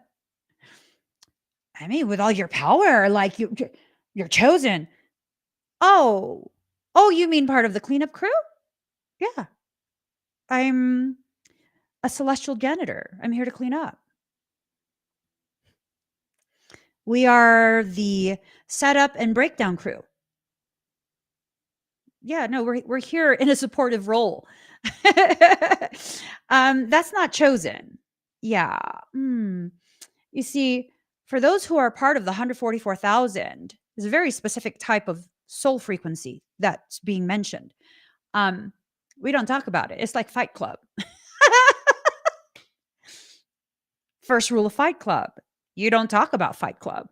Speaker 1: mean, with all your power, like you're chosen. Oh, oh, you mean part of the cleanup crew? Yeah, I'm a celestial janitor. I'm here to clean up. We are the setup and breakdown crew. Yeah, no, we're here in a supportive role. That's not chosen. Yeah. You see, for those who are part of the 144,000, there's a very specific type of soul frequency that's being mentioned. Um, we don't talk about it. It's like Fight Club. First rule of Fight Club: you don't talk about Fight Club.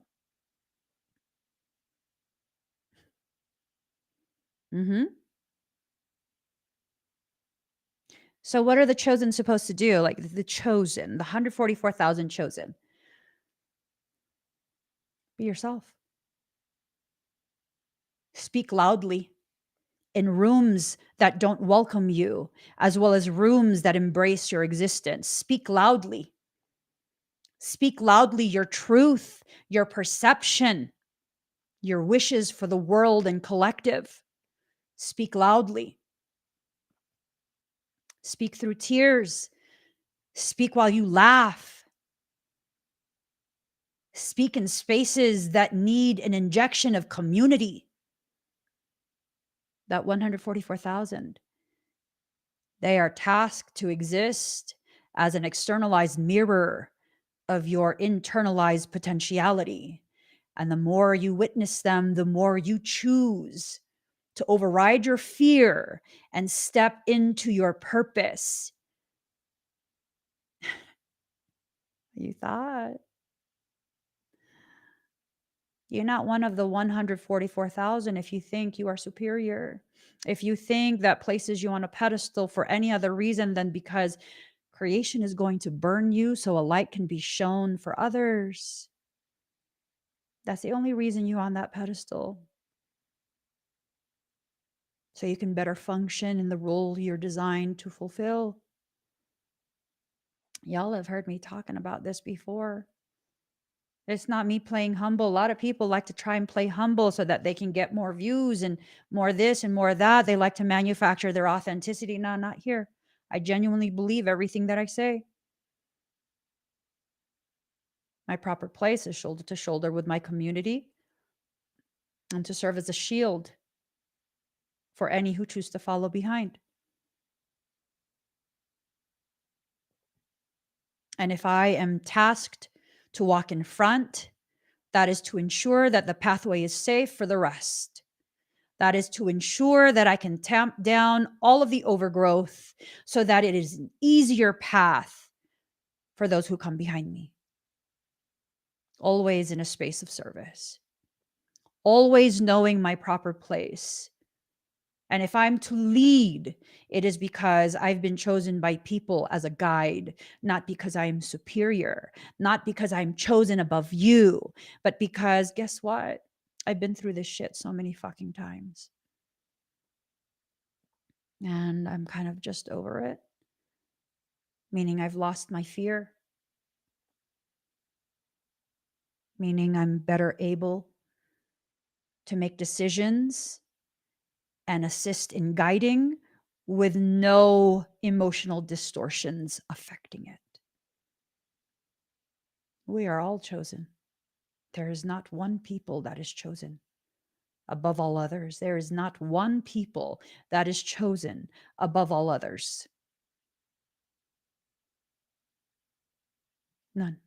Speaker 1: So, what are the chosen supposed to do? Like the chosen, the 144,000 chosen. Be yourself. Speak loudly in rooms that don't welcome you, as well as rooms that embrace your existence. Speak loudly. Speak loudly your truth, your perception, your wishes for the world and collective. Speak loudly. Speak through tears. Speak while you laugh. Speak in spaces that need an injection of community. That 144,000. They are tasked to exist as an externalized mirror of your internalized potentiality. And the more you witness them, the more you choose to override your fear and step into your purpose. You thought you're not one of the 144,000 if you think you are superior. If you think that places you on a pedestal for any other reason than because creation is going to burn you so a light can be shown for others. That's the only reason you're on that pedestal. So you can better function in the role you're designed to fulfill. Y'all have heard me talking about this before. It's not me playing humble. A lot of people like to try and play humble so that they can get more views and more this and more that. They like to manufacture their authenticity. No, not here. I genuinely believe everything that I say. My proper place is shoulder to shoulder with my community and to serve as a shield for any who choose to follow behind. And if I am tasked to walk in front, that is to ensure that the pathway is safe for the rest. That is to ensure that I can tamp down all of the overgrowth so that it is an easier path for those who come behind me. Always in a space of service. Always knowing my proper place. And if I'm to lead, it is because I've been chosen by people as a guide, not because I am superior, not because I'm chosen above you, but because guess what? I've been through this shit so many fucking times. And I'm kind of just over it, meaning I've lost my fear, meaning I'm better able to make decisions and assist in guiding with no emotional distortions affecting it. We are all chosen. There is not one people that is chosen above all others. There is not one people that is chosen above all others. None.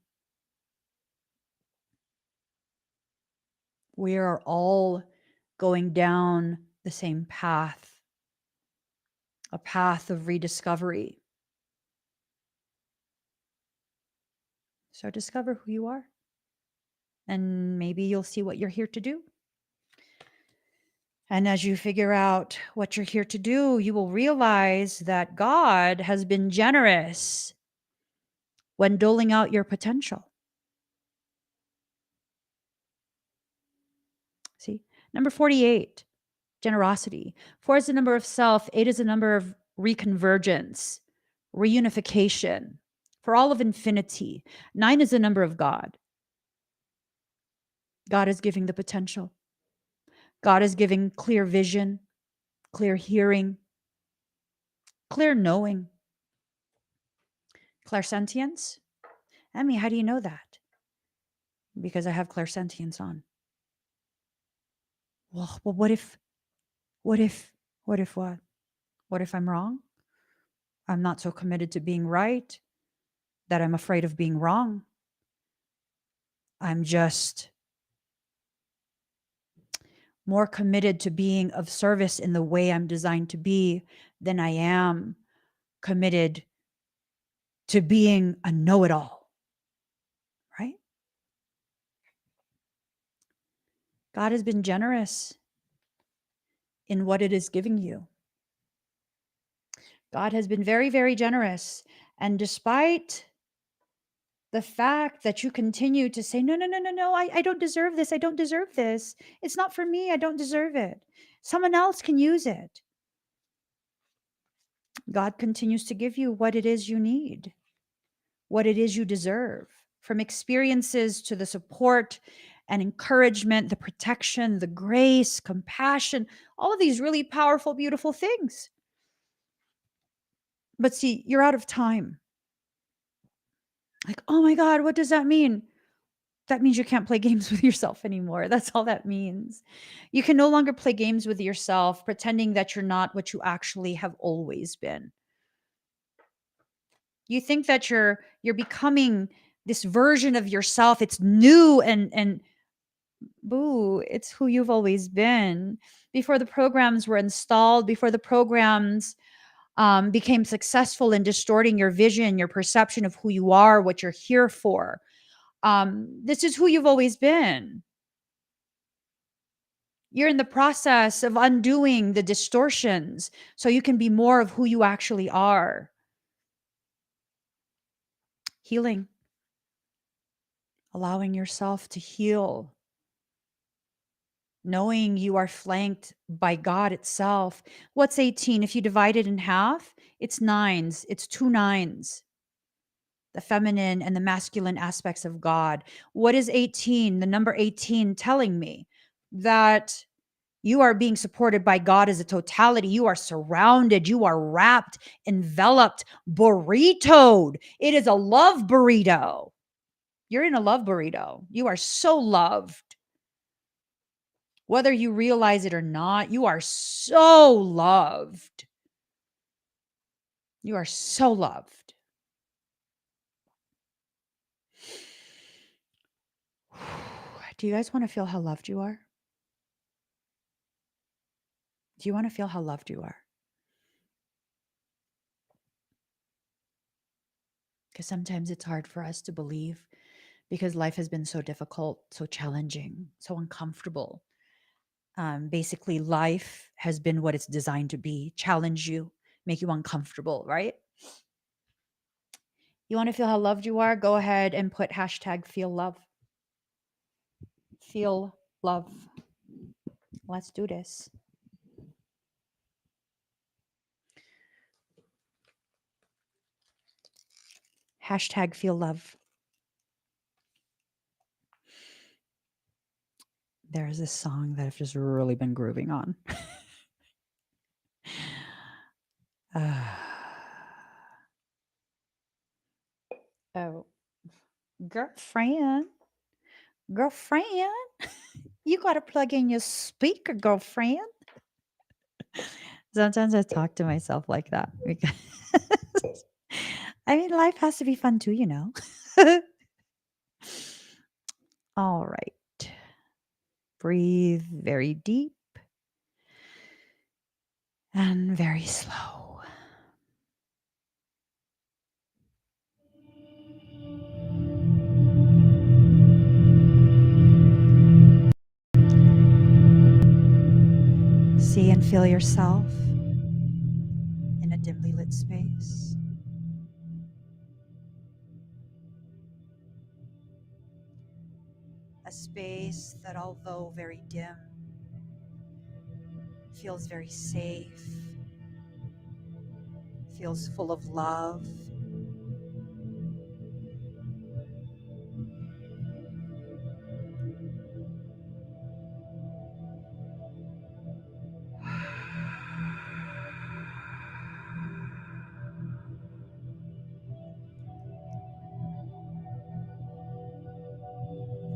Speaker 1: We are all going down the same path, a path of rediscovery. So discover who you are, and maybe you'll see what you're here to do. And as you figure out what you're here to do, you will realize that God has been generous when doling out your potential. See? Number 48, generosity. 4 is the number of self. 8 is the number of reconvergence, reunification, for all of infinity. 9 is the number of God. God is giving the potential. God is giving clear vision, clear hearing, clear knowing, clairsentience. Emmy, how do you know that? Because I have clairsentience on. Well, what if, what if, what if what? What if I'm wrong? I'm not so committed to being right that I'm afraid of being wrong. I'm just more committed to being of service in the way I'm designed to be than I am committed to being a know-it-all, right? God has been generous in what it is giving you. God has been very, very generous. And despite the fact that you continue to say, no, I don't deserve this. I don't deserve this. It's not for me. I don't deserve it. Someone else can use it. God continues to give you what it is you need, what it is you deserve, from experiences to the support and encouragement, the protection, the grace, compassion, all of these really powerful, beautiful things. But see, you're out of time. Like, oh my God, what does that mean? That means you can't play games with yourself anymore. That's all that means. You can no longer play games with yourself, pretending that you're not what you actually have always been. You think that you're becoming this version of yourself. It's new and boo, it's who you've always been. Before the programs were installed, before the programs became successful in distorting your vision, your perception of who you are, what you're here for. This is who you've always been. You're in the process of undoing the distortions so you can be more of who you actually are. Healing, allowing yourself to heal, knowing you are flanked by God itself. What's 18? If you divide it in half, it's nines. It's 2 nines. The feminine and the masculine aspects of God. What is 18? The number 18 telling me that you are being supported by God as a totality. You are surrounded. You are wrapped, enveloped, burritoed. It is a love burrito. You're in a love burrito. You are so loved. Whether you realize it or not, you are so loved. You are so loved. Do you guys want to feel how loved you are? Do you want to feel how loved you are? Because sometimes it's hard for us to believe because life has been so difficult, so challenging, so uncomfortable. Basically, life has been what it's designed to be, challenge you, make you uncomfortable, right? You want to feel how loved you are? Go ahead and put hashtag feel love. Feel love. Let's do this. Hashtag feel love. There's this song that I've just really been grooving on. Oh, girlfriend, you got to plug in your speaker, girlfriend. Sometimes I talk to myself like that because I mean, life has to be fun too, you know. All right. Breathe very deep and very slow. See and feel yourself in a dimly lit space. space that, although very dim, feels very safe, feels full of love.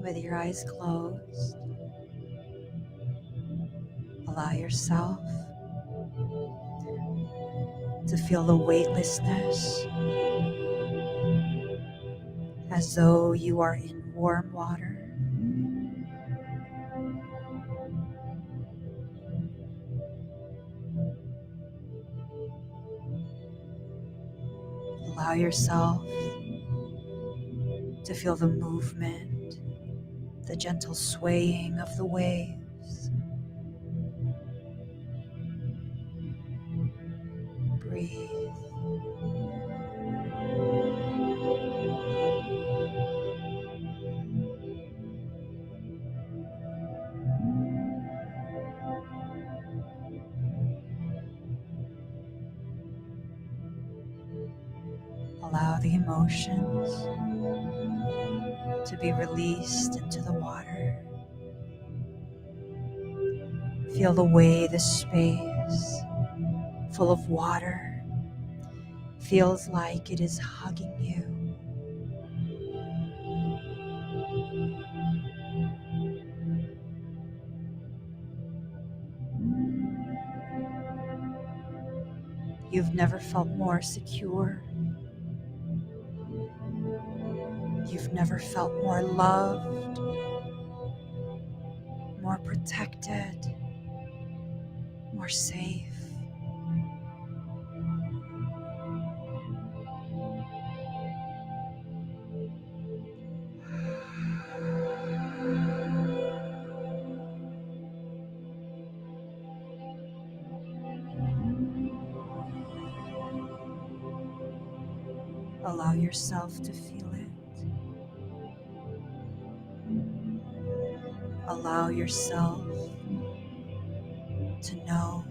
Speaker 1: With your eyes closed, allow yourself to feel the weightlessness as though you are in warm water. Allow yourself to feel the movement, the gentle swaying of the waves. Breathe. Allow the emotions to be released into the water. Feel the way the space full of water feels like it is hugging you. You've never felt more secure. You've never felt more loved, more protected, more safe. Allow yourself to feel it. Allow yourself to know.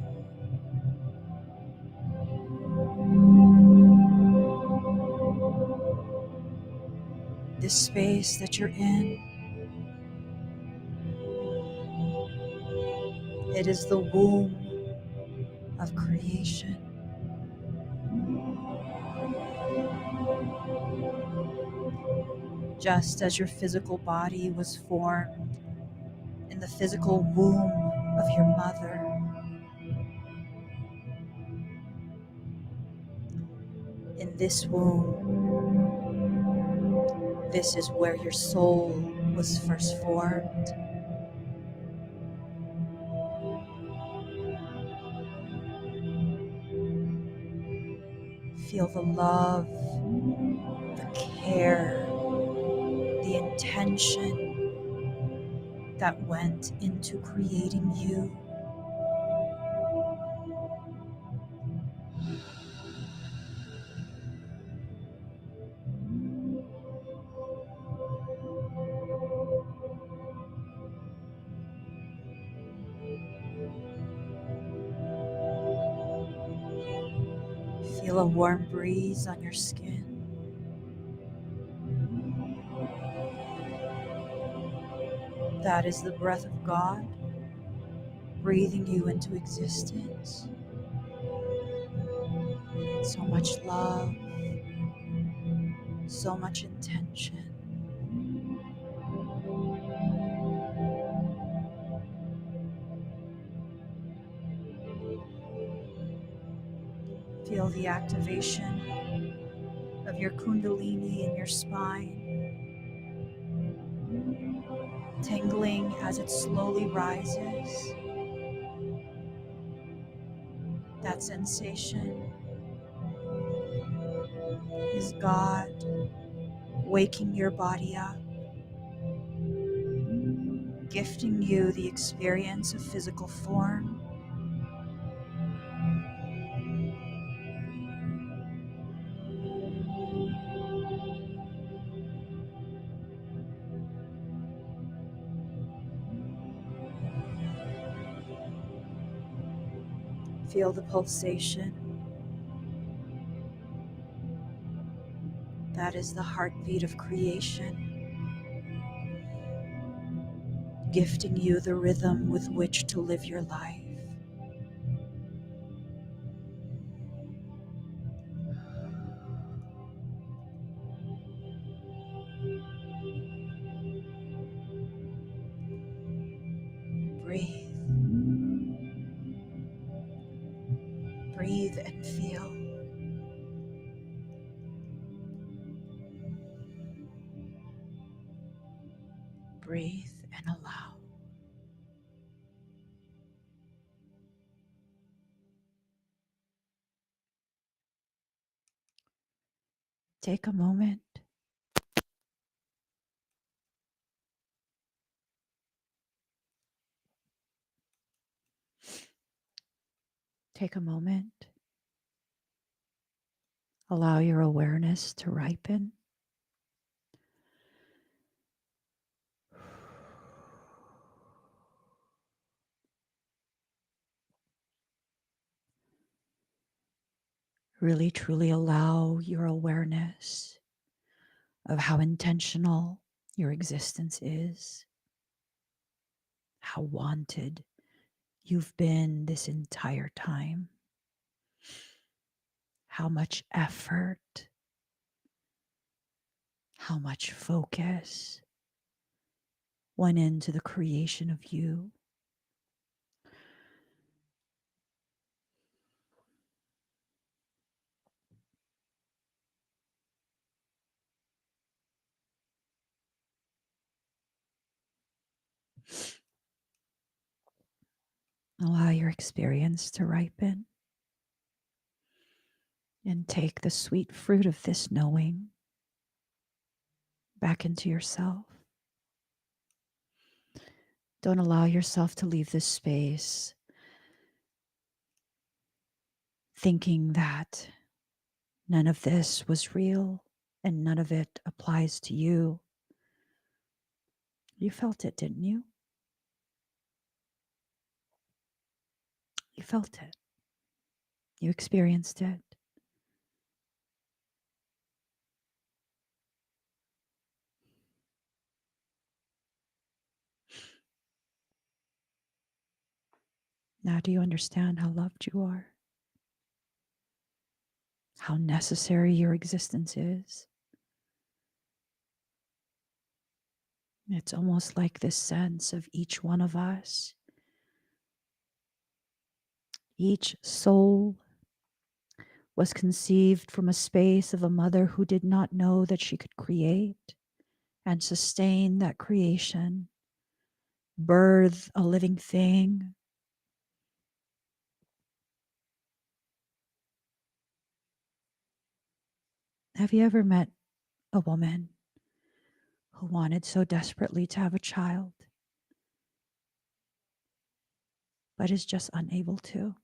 Speaker 1: This space that you're in, it is the womb of creation. Just as your physical body was formed in the physical womb of your mother, in this womb, this is where your soul was first formed. Feel the love, the care, the intention that went into creating you. Feel a warm breeze on your skin. That is the breath of God breathing you into existence. So much love, so much intention. Feel the activation of your kundalini in your spine, tingling as it slowly rises. That sensation is God waking your body up, gifting you the experience of physical form. Feel the pulsation. That is the heartbeat of creation, gifting you the rhythm with which to live your life. Breathe. Breathe and feel. Breathe and allow. Take a moment. Take a moment. Allow your awareness to ripen. Really, truly allow your awareness of how intentional your existence is, how wanted you've been this entire time, how much effort, how much focus went into the creation of you. Allow your experience to ripen and take the sweet fruit of this knowing back into yourself. Don't allow yourself to leave this space thinking that none of this was real and none of it applies to you. You felt it, didn't you? You felt it. You experienced it. Now, do you understand how loved you are? How necessary your existence is? It's almost like this sense of each one of us, each soul was conceived from a space of a mother who did not know that she could create and sustain that creation, birth a living thing. Have you ever met a woman who wanted so desperately to have a child, but is just unable to?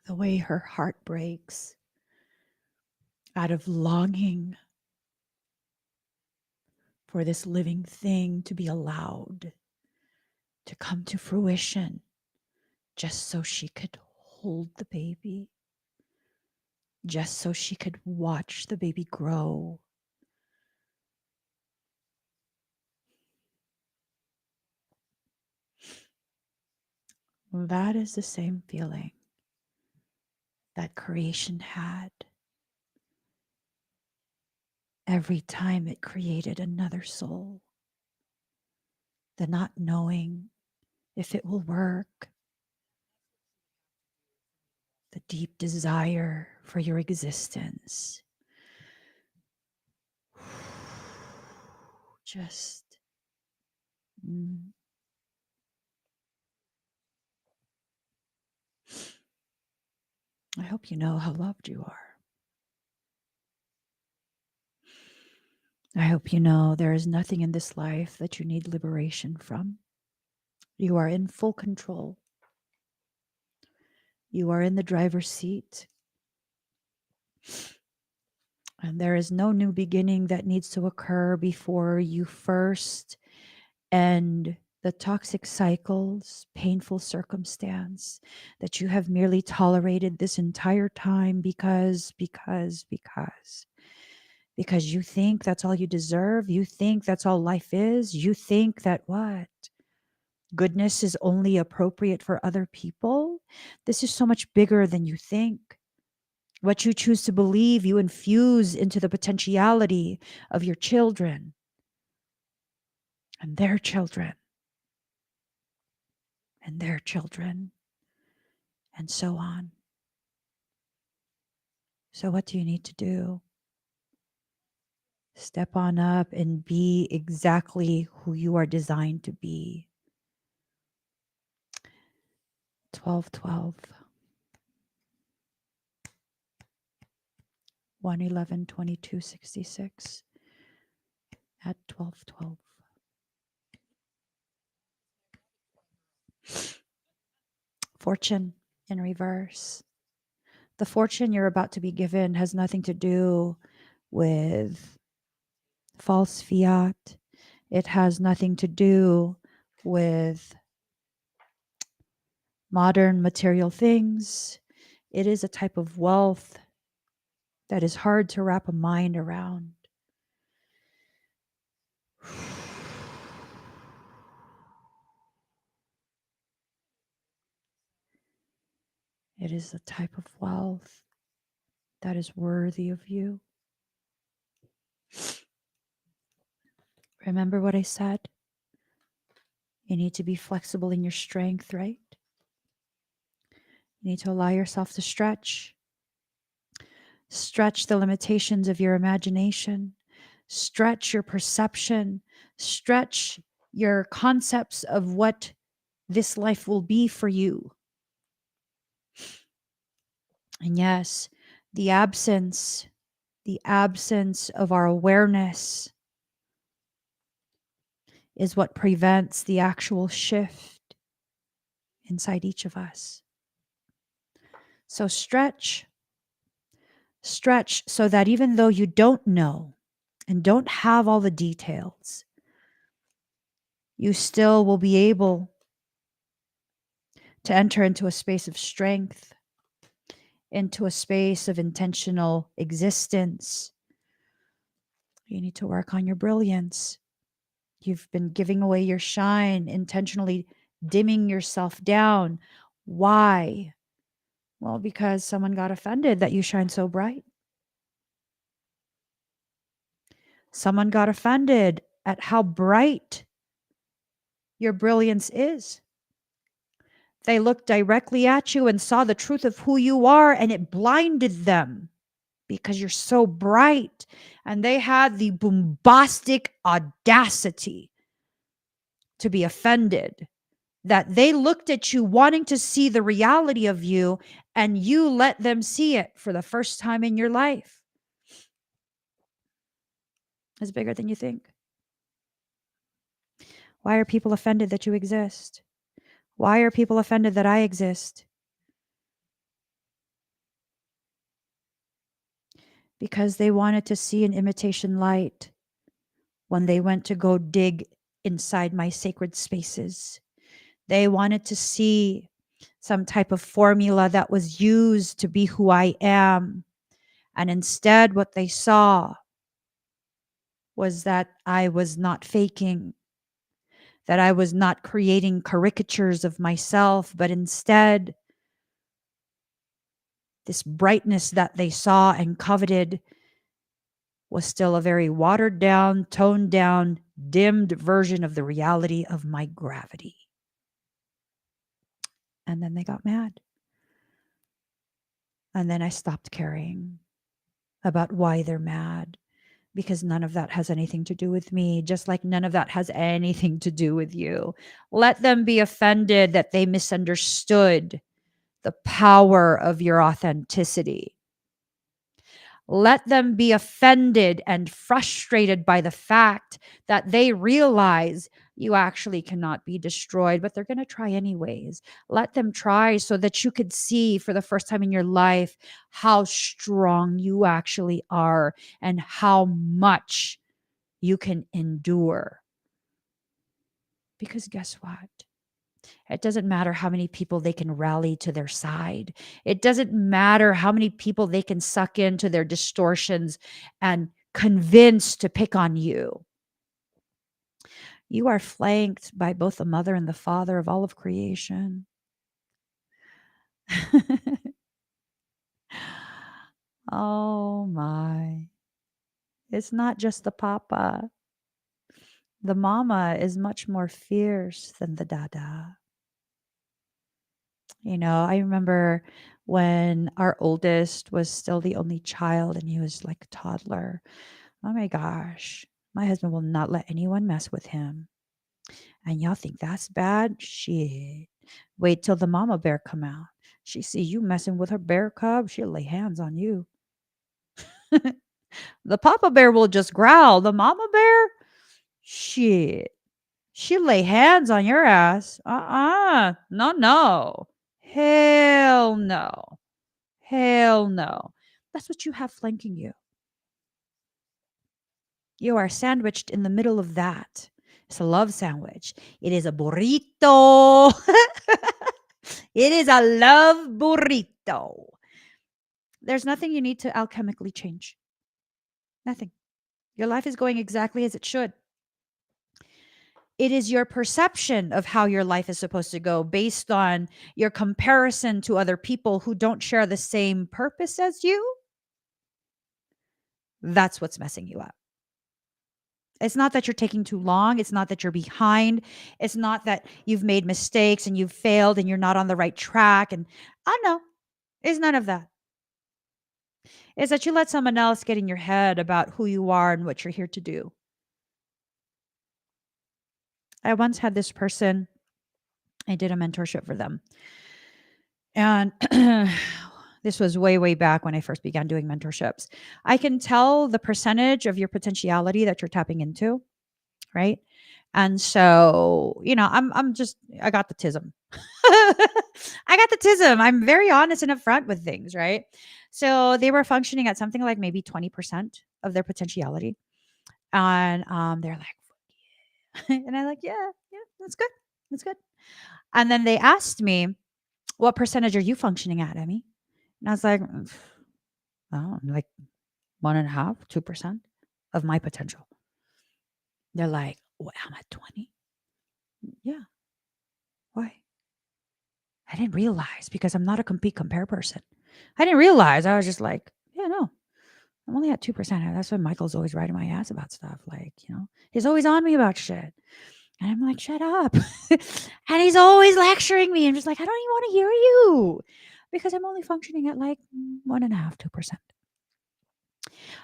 Speaker 1: The way her heart breaks out of longing for this living thing to be allowed to come to fruition just so she could hold the baby, just so she could watch the baby grow. That is the same feeling that creation had every time it created another soul. The not knowing if it will work, the deep desire for your existence. Just I hope you know how loved you are. I hope you know there is nothing in this life that you need liberation from. You are in full control. You are in the driver's seat. And there is no new beginning that needs to occur before you first end the toxic cycles, painful circumstance that you have merely tolerated this entire time because you think that's all you deserve. You think that's all life is. You think that what? Goodness is only appropriate for other people. This is so much bigger than you think. What you choose to believe, you infuse into the potentiality of your children and their children and their children, and so on. So, what do you need to do? Step on up and be exactly who you are designed to be. 1212, 111, 2266 at 1212. Fortune in reverse. The fortune you're about to be given has nothing to do with false fiat. It has nothing to do with modern material things. It is a type of wealth that is hard to wrap a mind around. It is a type of wealth that is worthy of you. Remember what I said? You need to be flexible in your strength, right? You need to allow yourself to stretch. Stretch the limitations of your imagination. Stretch your perception. Stretch your concepts of what this life will be for you. And yes, the absence of our awareness is what prevents the actual shift inside each of us. So stretch so that even though you don't know and don't have all the details, you still will be able to enter into a space of strength, into a space of intentional existence. You need to work on your brilliance. You've been giving away your shine, intentionally dimming yourself down. Why? Well, because someone got offended that you shine so bright. Someone got offended at how bright your brilliance is. They looked directly at you and saw the truth of who you are, and it blinded them because you're so bright. And they had the bombastic audacity to be offended that they looked at you wanting to see the reality of you, and you let them see it for the first time in your life. It's bigger than you think. Why are people offended that you exist? Why are people offended that I exist? Because they wanted to see an imitation light when they went to go dig inside my sacred spaces. They wanted to see some type of formula that was used to be who I am. And instead, what they saw was that I was not faking, that I was not creating caricatures of myself, but instead, this brightness that they saw and coveted was still a very watered down, toned down, dimmed version of the reality of my gravity. And then they got mad. And then I stopped caring about why they're mad, because none of that has anything to do with me, just like none of that has anything to do with you. Let them be offended that they misunderstood the power of your authenticity. Let them be offended and frustrated by the fact that they realize You actually cannot be destroyed, but they're going to try anyways. Let them try so that you could see for the first time in your life how strong you actually are and how much you can endure. Because guess what? It doesn't matter how many people they can rally to their side. It doesn't matter how many people they can suck into their distortions and convince to pick on you. You are flanked by both the mother and the father of all of creation. Oh my. It's not just the papa. The mama is much more fierce than the dada. I remember when our oldest was still the only child and he was like a toddler. Oh my gosh. My husband will not let anyone mess with him. And y'all think that's bad? Shit. Wait till the mama bear come out. She see you messing with her bear cub, she'll lay hands on you. The papa bear will just growl. The mama bear? Shit. She'll lay hands on your ass. No, no. Hell no. Hell no. That's what you have flanking you. You are sandwiched in the middle of that. It's a love sandwich. It is a burrito. It is a love burrito. There's nothing you need to alchemically change. Nothing. Your life is going exactly as it should. It is your perception of how your life is supposed to go based on your comparison to other people who don't share the same purpose as you. That's what's messing you up. It's not that you're taking too long. It's not that you're behind. It's not that you've made mistakes and you've failed and you're not on the right track. And I know it's none of that. It's that you let someone else get in your head about who you are and what you're here to do. I once had this person, I did a mentorship for them. And this was way, way back when I first began doing mentorships. I can tell the percentage of your potentiality that you're tapping into, right? And so, I got the tism. I got the tism. I'm very honest and upfront with things, right? So they were functioning at something like maybe 20% of their potentiality. And they're like, and I'm like, yeah, that's good. That's good. And then they asked me, what percentage are you functioning at, Emmy? And I was like, oh, like 1.5, 2% of my potential. They're like, well, I'm at 20. Yeah. Why? I didn't realize because I'm not a compare person. I didn't realize. I was just like, yeah, no, I'm only at 2%. That's why Michael's always riding my ass about stuff. Like, he's always on me about shit. And I'm like, shut up. And he's always lecturing me. I'm just like, I don't even want to hear you because I'm only functioning at like 1.5, 2%.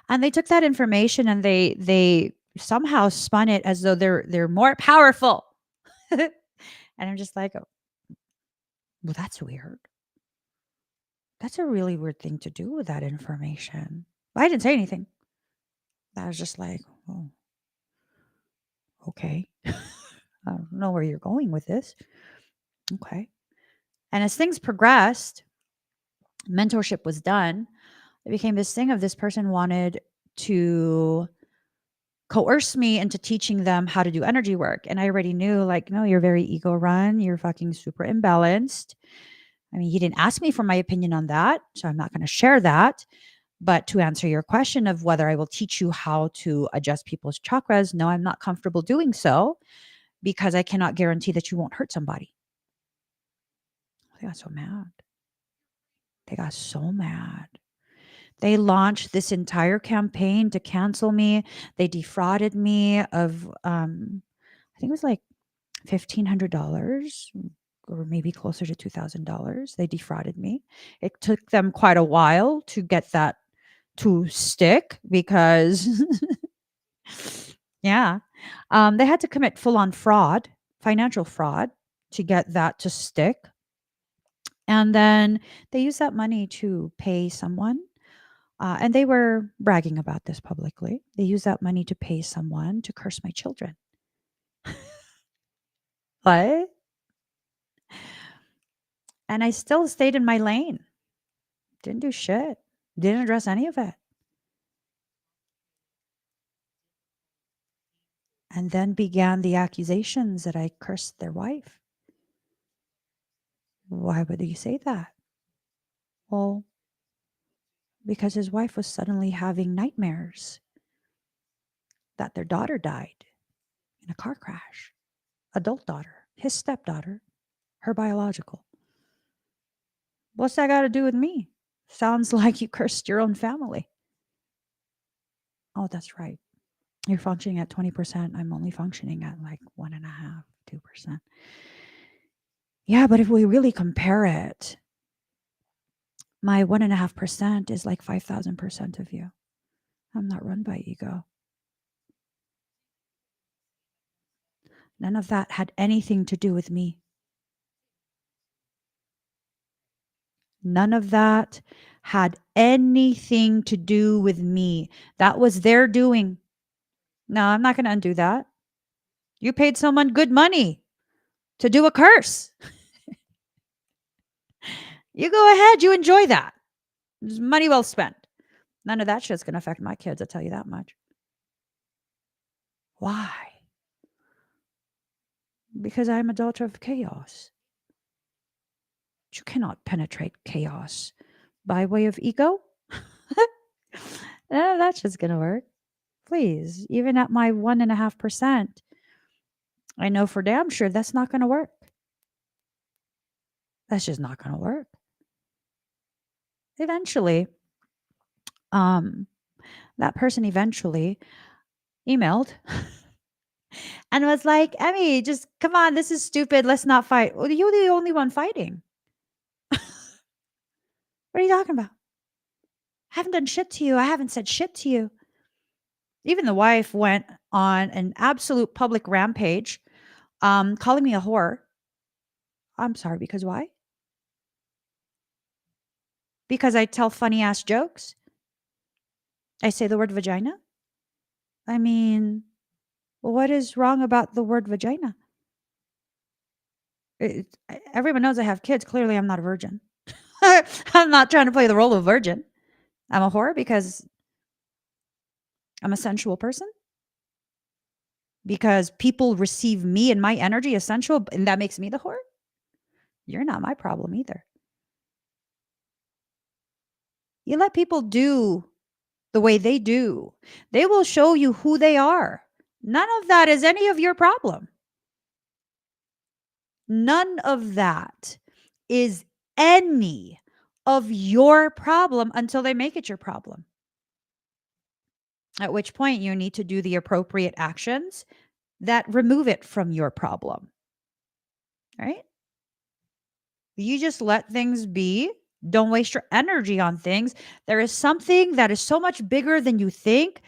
Speaker 1: And they took that information and they somehow spun it as though they're more powerful. And I'm just like, oh, well, that's weird. That's a really weird thing to do with that information. I didn't say anything. I was just like, oh, okay. I don't know where you're going with this. Okay. And as things progressed, mentorship was done. It became this thing of this person wanted to coerce me into teaching them how to do energy work. And I already knew, like, no, you're very ego run. You're fucking super imbalanced. I mean, he didn't ask me for my opinion on that. So I'm not going to share that. But to answer your question of whether I will teach you how to adjust people's chakras, no, I'm not comfortable doing so because I cannot guarantee that you won't hurt somebody. They got so mad. They got so mad. They launched this entire campaign to cancel me. They defrauded me of, I think it was like $1,500 or maybe closer to $2,000. They defrauded me. It took them quite a while to get that to stick because, yeah, they had to commit full on fraud, financial fraud, to get that to stick. And then they used that money to pay someone. And they were bragging about this publicly. They used that money to pay someone to curse my children. What? And I still stayed in my lane. Didn't do shit. Didn't address any of it. And then began the accusations that I cursed their wife. Why would you say that? Well, because his wife was suddenly having nightmares that their daughter died in a car crash. Adult daughter, his stepdaughter, her biological. What's that got to do with me? Sounds like you cursed your own family. Oh, that's right. You're functioning at 20%. I'm only functioning at like 1.5, 2%. Yeah, but if we really compare it, my 1.5% is like 5,000% of you. I'm not run by ego. None of that had anything to do with me. None of that had anything to do with me. That was their doing. No, I'm not going to undo that. You paid someone good money to do a curse. You go ahead. You enjoy that. It's money well spent. None of that shit's going to affect my kids. I'll tell you that much. Why? Because I'm a daughter of chaos. You cannot penetrate chaos by way of ego. None of that shit's going to work. Please, even at my 1.5%, I know for damn sure that's not going to work. That's just not going to work. Eventually, that person eventually emailed and was like, Emmy, just come on, this is stupid. Let's not fight. Well, you're the only one fighting. What are you talking about? I haven't done shit to you. I haven't said shit to you. Even the wife went on an absolute public rampage, calling me a whore. I'm sorry, because why? Because I tell funny ass jokes. I say the word vagina. I mean, what is wrong about the word vagina? Everyone knows I have kids. Clearly, I'm not a virgin. I'm not trying to play the role of virgin. I'm a whore because I'm a sensual person. Because people receive me and my energy as sensual, and that makes me the whore. You're not my problem either. You let people do the way they do, they will show you who they are. None of that is any of your problem. None of that is any of your problem until they make it your problem. At which point you need to do the appropriate actions that remove it from your problem. Right? You just let things be. Don't waste your energy on things. There is something that is so much bigger than you think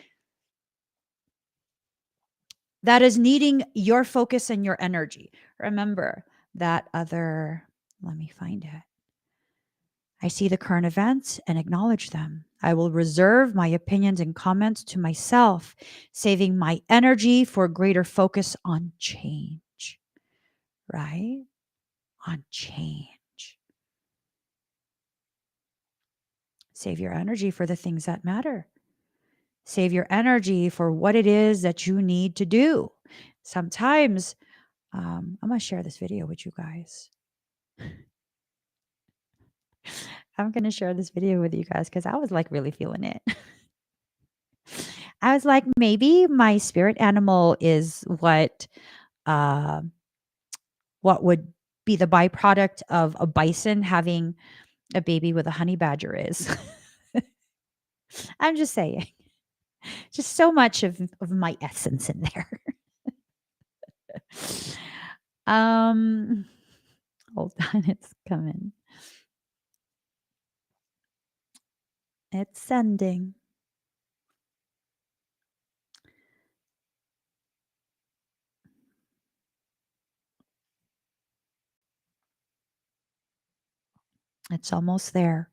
Speaker 1: that is needing your focus and your energy. Remember that other, let me find it. I see the current events and acknowledge them. I will reserve my opinions and comments to myself, saving my energy for greater focus on change, right? On change. Save your energy for the things that matter. Save your energy for what it is that you need to do. Sometimes, I'm going to share this video with you guys. I'm going to share this video with you guys because I was like really feeling it. I was like, maybe my spirit animal is uh, what would be the byproduct of a bison having a baby with a honey badger is. I'm just saying, just so much of my essence in there. Hold on, it's coming. It's sending. It's almost there.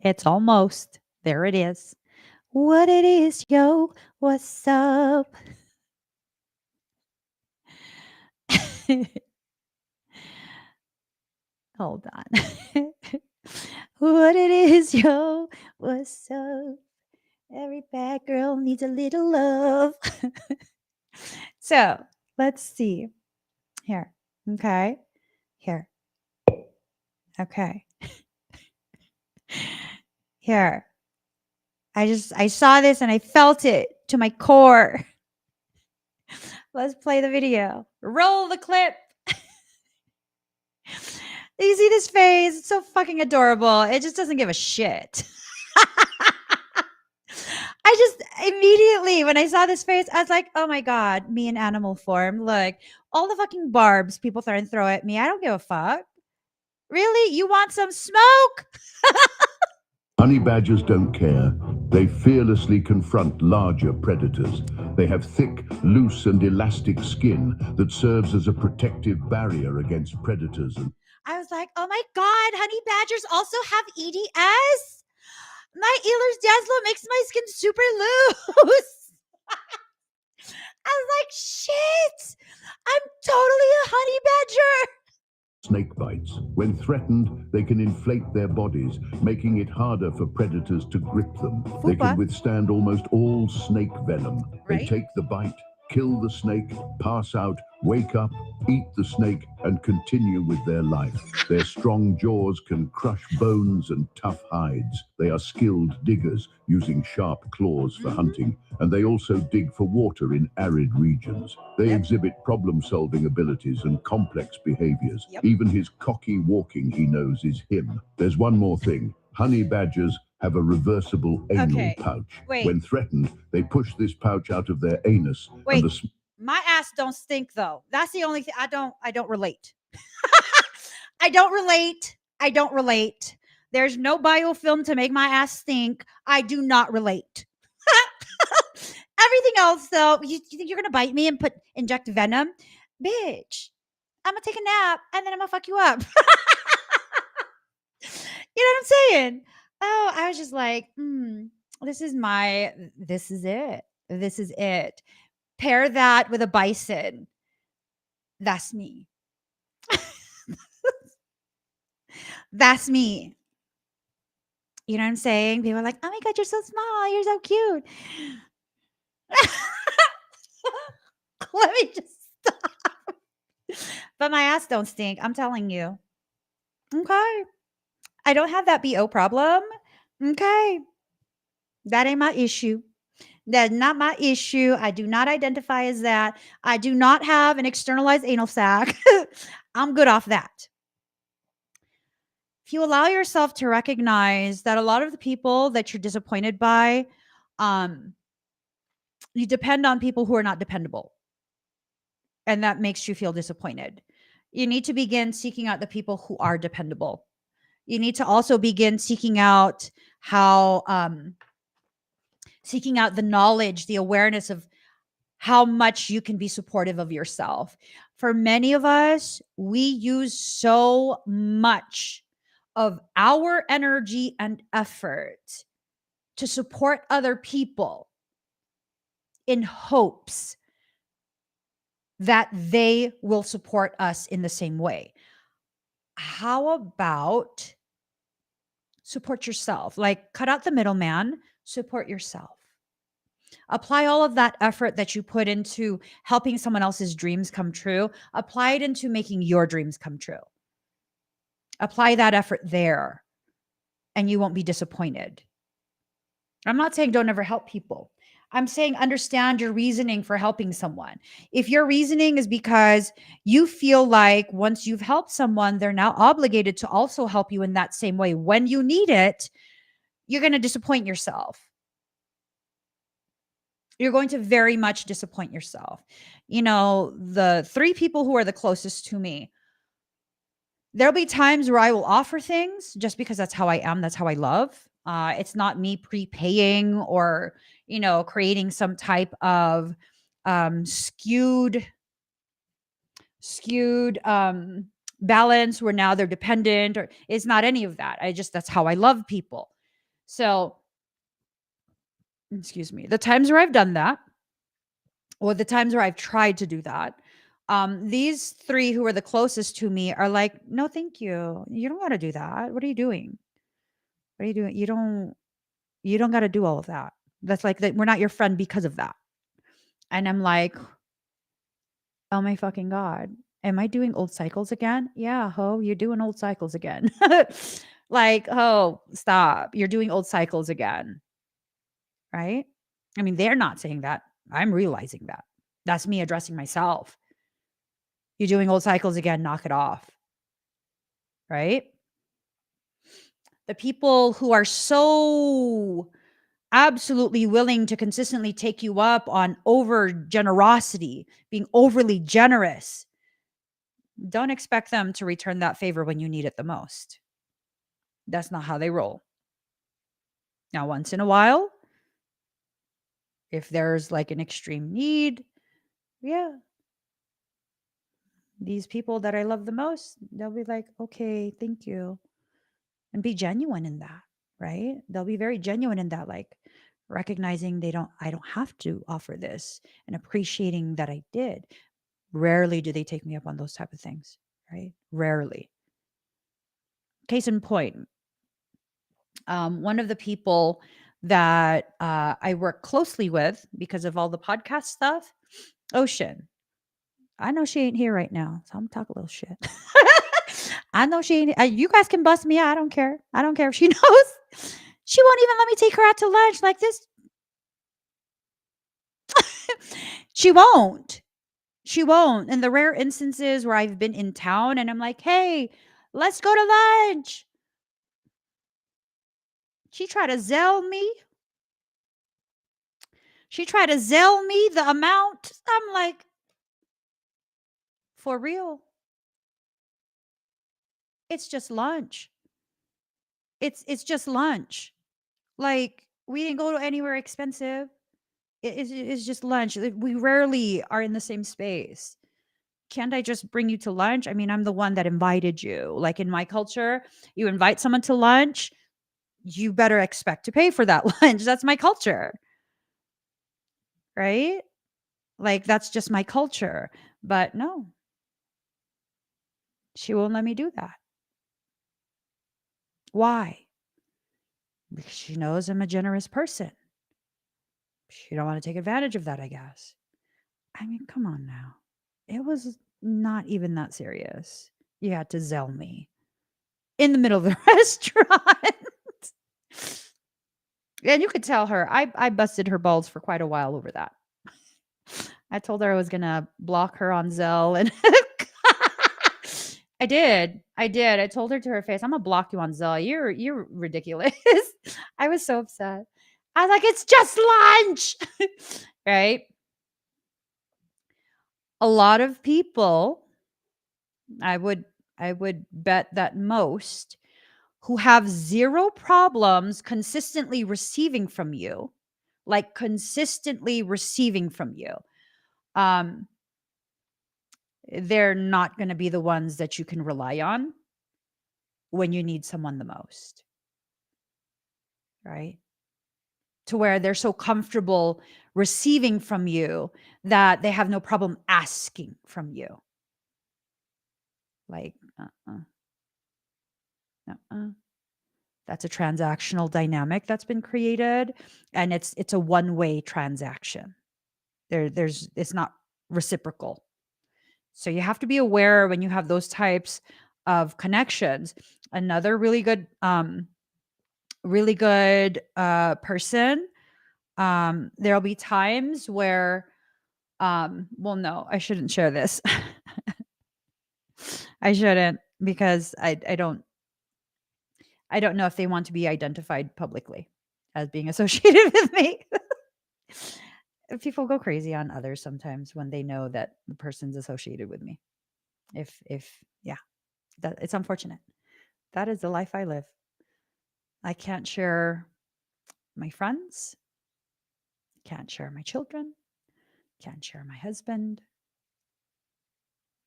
Speaker 1: It's almost there. It is. What it is, yo, what's up? Hold on. What it is, yo, what's up? Every bad girl needs a little love. So let's see. Here. Okay. Here. Okay. Here. I saw this and I felt it to my core. Let's play the video. Roll the clip. You see this face? It's so fucking adorable. It just doesn't give a shit. I just immediately, when I saw this face, I was like, oh my God, me in animal form. Look, all the fucking barbs people throw at me. I don't give a fuck. Really? You want some smoke?
Speaker 2: Honey badgers don't care. They fearlessly confront larger predators. They have thick, loose, and elastic skin that serves as a protective barrier against predators.
Speaker 1: I was like, oh my God, honey badgers also have EDS? My Ehlers Danlos makes my skin super loose. I was like, shit, I'm totally a honey badger.
Speaker 2: Snake bites. When threatened, they can inflate their bodies, making it harder for predators to grip them. They can withstand almost all snake venom. They take the bite, kill the snake, pass out, wake up, eat the snake, and continue with their life. Their strong jaws can crush bones and tough hides. They are skilled diggers, using sharp claws for hunting, and they also dig for water in arid regions. They exhibit problem-solving abilities and complex behaviors. Even his cocky walking, he knows, is him. There's one more thing. Honey badgers have a reversible anal pouch. When threatened, they push this pouch out of their anus.
Speaker 1: Wait, my ass don't stink though. That's the only thing I don't relate. I don't relate. There's no biofilm to make my ass stink. I do not relate. Everything else though, you think you're gonna bite me and inject venom? Bitch, I'm gonna take a nap and then I'm gonna fuck you up. You know what I'm saying? Oh, I was just like, this is it. This is it. Pair that with a bison. That's me. That's me. You know what I'm saying? People are like, oh my God, you're so small. You're so cute. Let me just stop. But my ass don't stink. I'm telling you. Okay. I don't have that BO problem. Okay. That ain't my issue. That's not my issue. I do not identify as that. I do not have an externalized anal sac. I'm good off that. If you allow yourself to recognize that a lot of the people that you're disappointed by, you depend on people who are not dependable. And that makes you feel disappointed. You need to begin seeking out the people who are dependable. You need to also begin seeking out seeking out the knowledge, the awareness of how much you can be supportive of yourself. For many of us, we use so much of our energy and effort to support other people in hopes that they will support us in the same way. How about support yourself? Like, cut out the middleman, support yourself. Apply all of that effort that you put into helping someone else's dreams come true, apply it into making your dreams come true. Apply that effort there, and you won't be disappointed. I'm not saying don't ever help people. I'm saying understand your reasoning for helping someone. If your reasoning is because you feel like once you've helped someone, they're now obligated to also help you in that same way when you need it, you're going to disappoint yourself. You're going to very much disappoint yourself. You know, the 3 people who are the closest to me, there'll be times where I will offer things just because that's how I am. That's how I love. It's not me prepaying or, creating some type of skewed balance where now they're dependent, or it's not any of that. That's how I love people. So excuse me, the times where I've done that, or the times where I've tried to do that, these 3 who are the closest to me are like, "No, thank you. You don't gotta do that. What are you doing? What are you doing? You don't gotta do all of that. That's like that we're not your friend because of that." And I'm like, "Oh my fucking god. Am I doing old cycles again? Yeah, ho, you're doing old cycles again." Like, "Oh, stop. You're doing old cycles again." Right? I mean, they're not saying that. I'm realizing that. That's me addressing myself. "You're doing old cycles again. Knock it off." Right? The people who are so absolutely willing to consistently take you up on over generosity, being overly generous, don't expect them to return that favor when you need it the most. That's not how they roll. Now, once in a while, if there's like an extreme need, yeah, these people that I love the most, they'll be like, okay, thank you. And be genuine in that, right? They'll be very genuine in that, like recognizing I don't have to offer this and appreciating that I did. Rarely do they take me up on those type of things, right? Rarely. Case in point, one of the people that I work closely with because of all the podcast stuff, Ocean. I know she ain't here right now, so I'm gonna talk a little shit. I know she ain't. You guys can bust me out. I don't care. I don't care if she knows. She won't even let me take her out to lunch like this. She won't. She won't. In the rare instances where I've been in town and I'm like, hey, let's go to lunch. She tried to Zell me. She tried to Zell me the amount. I'm like, for real. It's just lunch. It's just lunch. Like, we didn't go to anywhere expensive. It's just lunch. Like, we rarely are in the same space. Can't I just bring you to lunch? I mean, I'm the one that invited you. Like in my culture, you invite someone to lunch, you better expect to pay for that lunch. That's my culture, right? Like that's just my culture. But no, she won't let me do that. Why? Because she knows I'm a generous person. She don't want to take advantage of that, I guess. I mean, come on now. It was not even that serious. You had to Zell me in the middle of the restaurant. And you could tell her I busted her balls for quite a while over that. I told her I was gonna block her on Zelle and I did. I did. I told her to her face, "I'm gonna block you on Zelle. You're ridiculous." I was so upset. I was like, "It's just lunch." Right? A lot of people, I would I would bet that most who have zero problems consistently receiving from you, like consistently receiving from you, um, they're not going to be the ones that you can rely on when you need someone the most, right? To where they're so comfortable receiving from you that they have no problem asking from you. Like, uh-uh. That's a transactional dynamic that's been created, and it's a one-way transaction. There's it's not reciprocal. So you have to be aware when you have those types of connections. Another really good person. There'll be times where well, no, I shouldn't share this. I shouldn't because I don't know if they want to be identified publicly as being associated with me. People go crazy on others sometimes when they know that the person's associated with me. If yeah, that it's unfortunate. That is the life I live. I can't share my friends, can't share my children, can't share my husband,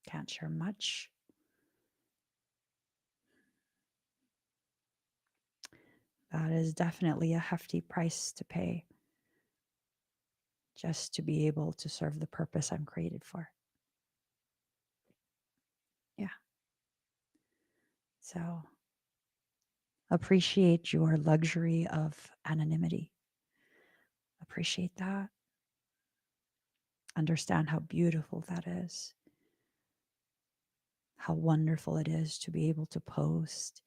Speaker 1: can't share much. That is definitely a hefty price to pay just to be able to serve the purpose I'm created for. Yeah. So appreciate your luxury of anonymity. Appreciate that. Understand how beautiful that is. How wonderful it is to be able to post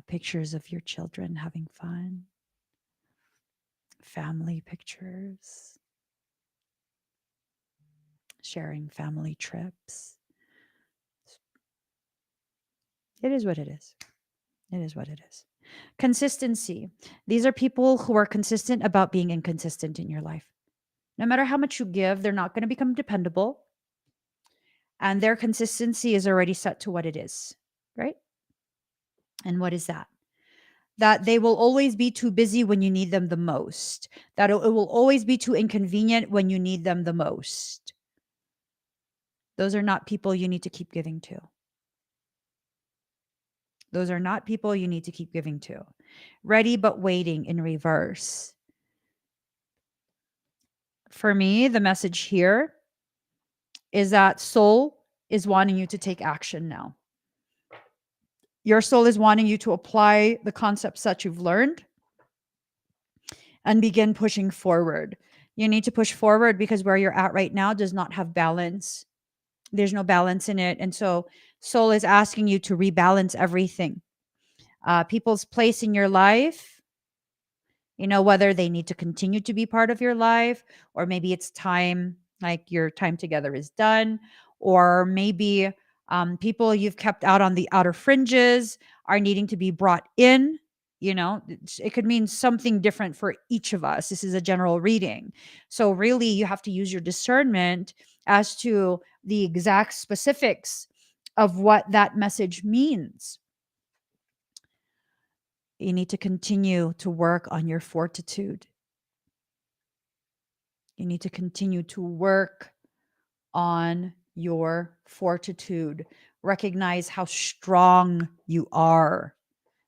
Speaker 1: pictures of your children having fun, family pictures, sharing family trips. It is what it is. It is what it is. Consistency. These are people who are consistent about being inconsistent in your life. No matter how much you give, they're not going to become dependable. And their consistency is already set to what it is, right? And what is that? That they will always be too busy when you need them the most. That it will always be too inconvenient when you need them the most. Those are not people you need to keep giving to. Those are not people you need to keep giving to. Ready but waiting in reverse. For me, the message here is that soul is wanting you to take action now. Your soul is wanting you to apply the concepts that you've learned and begin pushing forward. You need to push forward because where you're at right now does not have balance. There's no balance in it. And so soul is asking you to rebalance everything. People's place in your life, whether they need to continue to be part of your life, or maybe it's time, like your time together is done, or maybe people you've kept out on the outer fringes are needing to be brought in. It could mean something different for each of us. This is a general reading. So really, you have to use your discernment as to the exact specifics of what that message means. You need to continue to work on your fortitude. You need to continue to work on your fortitude. Recognize how strong you are,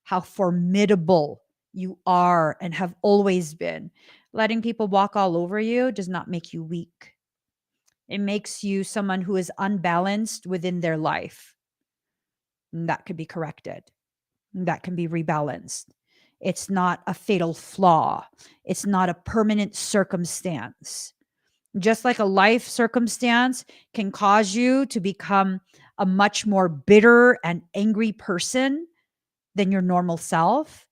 Speaker 1: how formidable you are and have always been. Letting people walk all over you does not make you weak. It makes you someone who is unbalanced within their life. And that could be corrected. That can be rebalanced. It's not a fatal flaw. It's not a permanent circumstance. Just like a life circumstance can cause you to become a much more bitter and angry person than your normal self,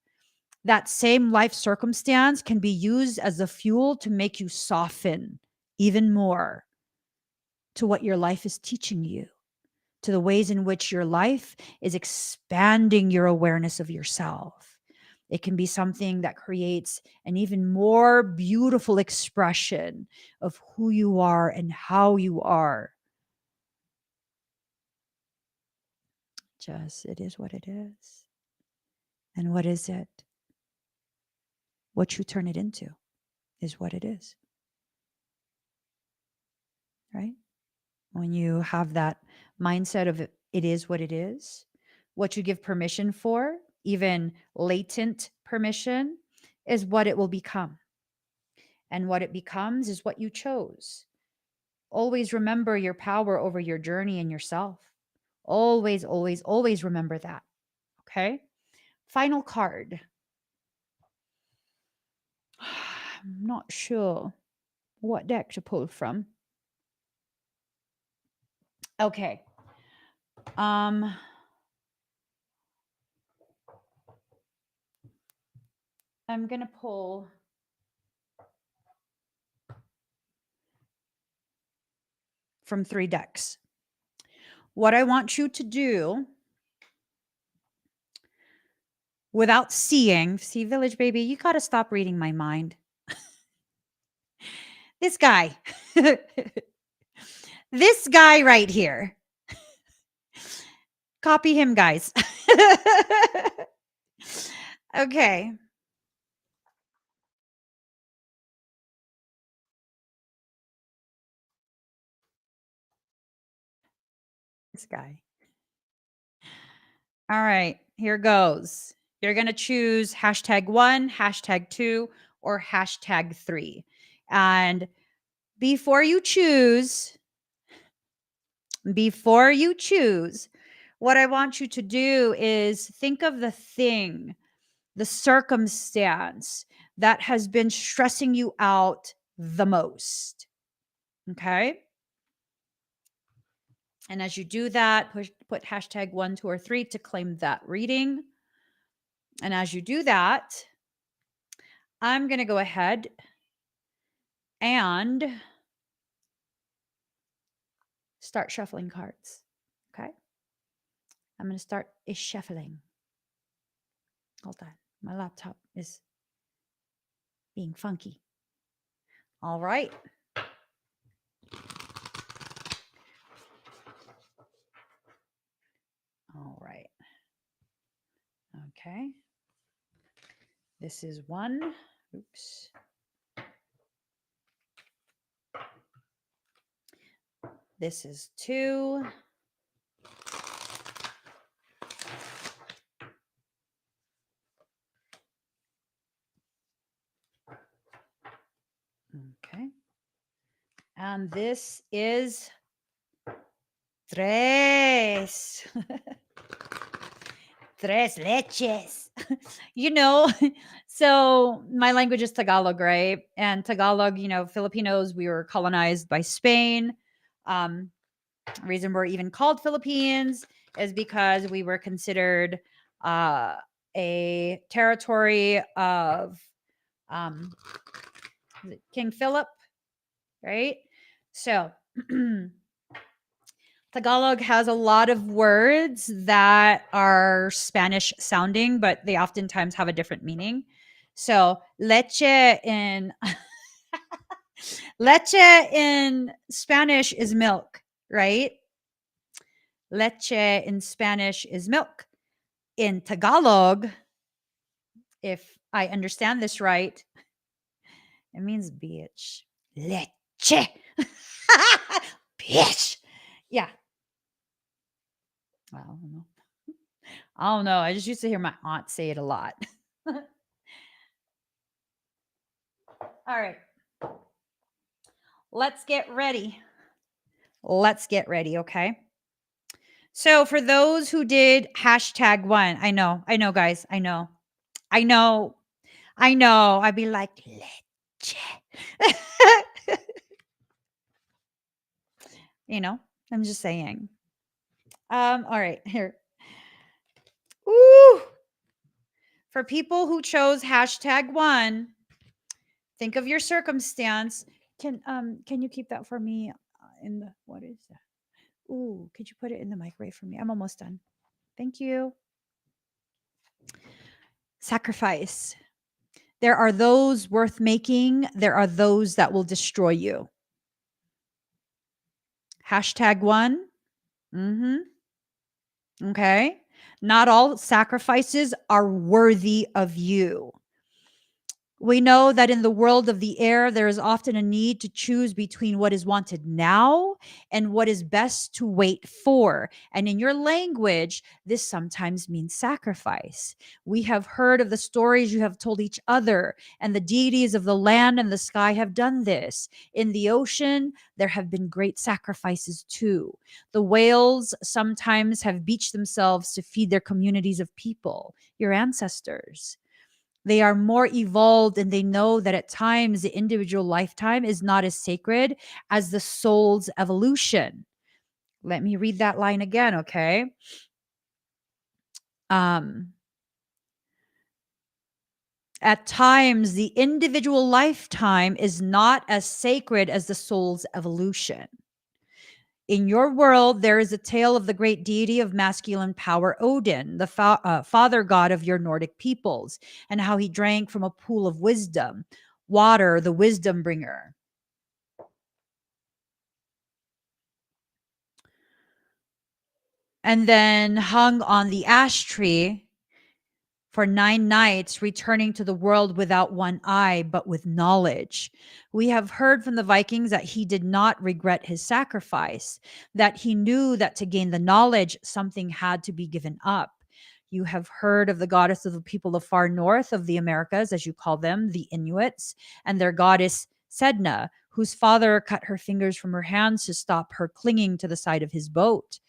Speaker 1: that same life circumstance can be used as a fuel to make you soften even more to what your life is teaching you, to the ways in which your life is expanding your awareness of yourself. It can be something that creates an even more beautiful expression of who you are and how you are. Just, it is what it is. And what is it? What you turn it into is what it is. Right? When you have that mindset of it is what it is, what you give permission for, even latent permission, is what it will become. And what it becomes is what you chose. Always remember your power over your journey and yourself. Always, always, always remember that. Okay? Final card. I'm not sure what deck to pull from. Okay. I'm going to pull from 3 decks. What I want you to do without seeing, see, Village Baby, you got to stop reading my mind. This guy, this guy right here. Copy him, guys. Okay. This guy. All right, here goes. You're going to choose #1, #2, or #3. And before you choose, what I want you to do is think of the thing, the circumstance that has been stressing you out the most. Okay. And as you do that, put hashtag 1, 2, or 3 to claim that reading. And as you do that, I'm going to go ahead and start shuffling cards. Okay. I'm going to start shuffling. Hold on. My laptop is being funky. All right. All right. Okay. This is 1. Oops. This is 2. Okay. And this is 3. 3 leches. So my language is Tagalog, right? And Tagalog, Filipinos, we were colonized by Spain. Reason we're even called Philippines is because we were considered a territory of King Philip, right? So Tagalog has a lot of words that are Spanish sounding, but they oftentimes have a different meaning. So leche in leche in Spanish is milk, right? Leche in Spanish is milk. In Tagalog, if I understand this right, it means bitch. Leche. Bitch. Yeah. I don't know. I don't know. I just used to hear my aunt say it a lot. All right. Let's get ready. Okay? So for those who did hashtag 1, I know, guys. I know. I'd be like, leche. I'm just saying. All right, here. Ooh. For people who chose hashtag 1, think of your circumstance. Can you keep that for me in the, what is that? Ooh, could you put it in the microwave for me? I'm almost done. Thank you. Sacrifice. There are those worth making. There are those that will destroy you. Hashtag 1. Okay. Not all sacrifices are worthy of you. We know that in the world of the air, there is often a need to choose between what is wanted now and what is best to wait for. And in your language, this sometimes means sacrifice. We have heard of the stories you have told each other, and the deities of the land and the sky have done this. In the ocean, there have been great sacrifices too. The whales sometimes have beached themselves to feed their communities of people, your ancestors. They are more evolved and they know that at times the individual lifetime is not as sacred as the soul's evolution. Let me read that line again, okay? At times, the individual lifetime is not as sacred as the soul's evolution. In your world, there is a tale of the great deity of masculine power, Odin, the father god of your Nordic peoples, and how he drank from a pool of wisdom, water, the wisdom bringer. And then hung on the ash tree for 9 nights, returning to the world without one eye, but with knowledge. We have heard from the Vikings that he did not regret his sacrifice, that he knew that to gain the knowledge, something had to be given up. You have heard of the goddess of the people of far north of the Americas, as you call them, the Inuits, and their goddess Sedna, whose father cut her fingers from her hands to stop her clinging to the side of his boat.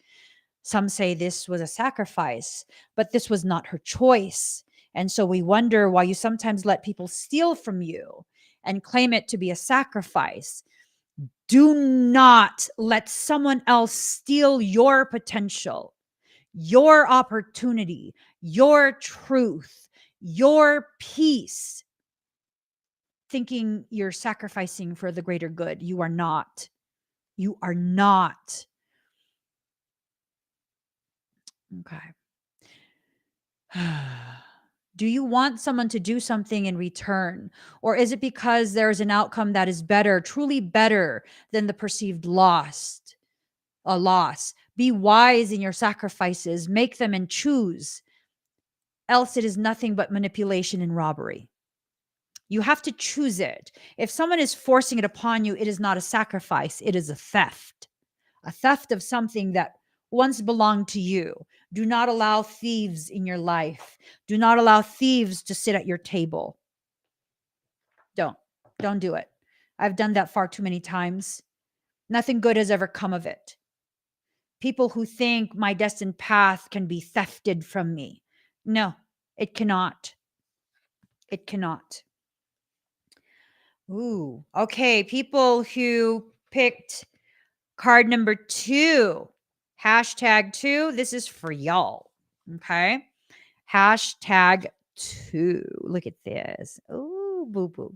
Speaker 1: Some say this was a sacrifice, but this was not her choice. And so we wonder why you sometimes let people steal from you and claim it to be a sacrifice. Do not let someone else steal your potential, your opportunity, your truth, your peace, thinking you're sacrificing for the greater good. You are not. You are not. Okay. Do you want someone to do something in return? Or is it because there's an outcome that is better, truly better than the perceived loss? Be wise in your sacrifices, make them and choose. Else it is nothing but manipulation and robbery. You have to choose it. If someone is forcing it upon you, it is not a sacrifice, it is a theft of something that once belonged to you. Do not allow thieves in your life. Do not allow thieves to sit at your table. Don't do it. I've done that far too many times. Nothing good has ever come of it. People who think my destined path can be thefted from me. No, it cannot. It cannot. Ooh, okay. People who picked card number 2, #2. This is for y'all. Okay. #2. Look at this. Ooh, boo boo.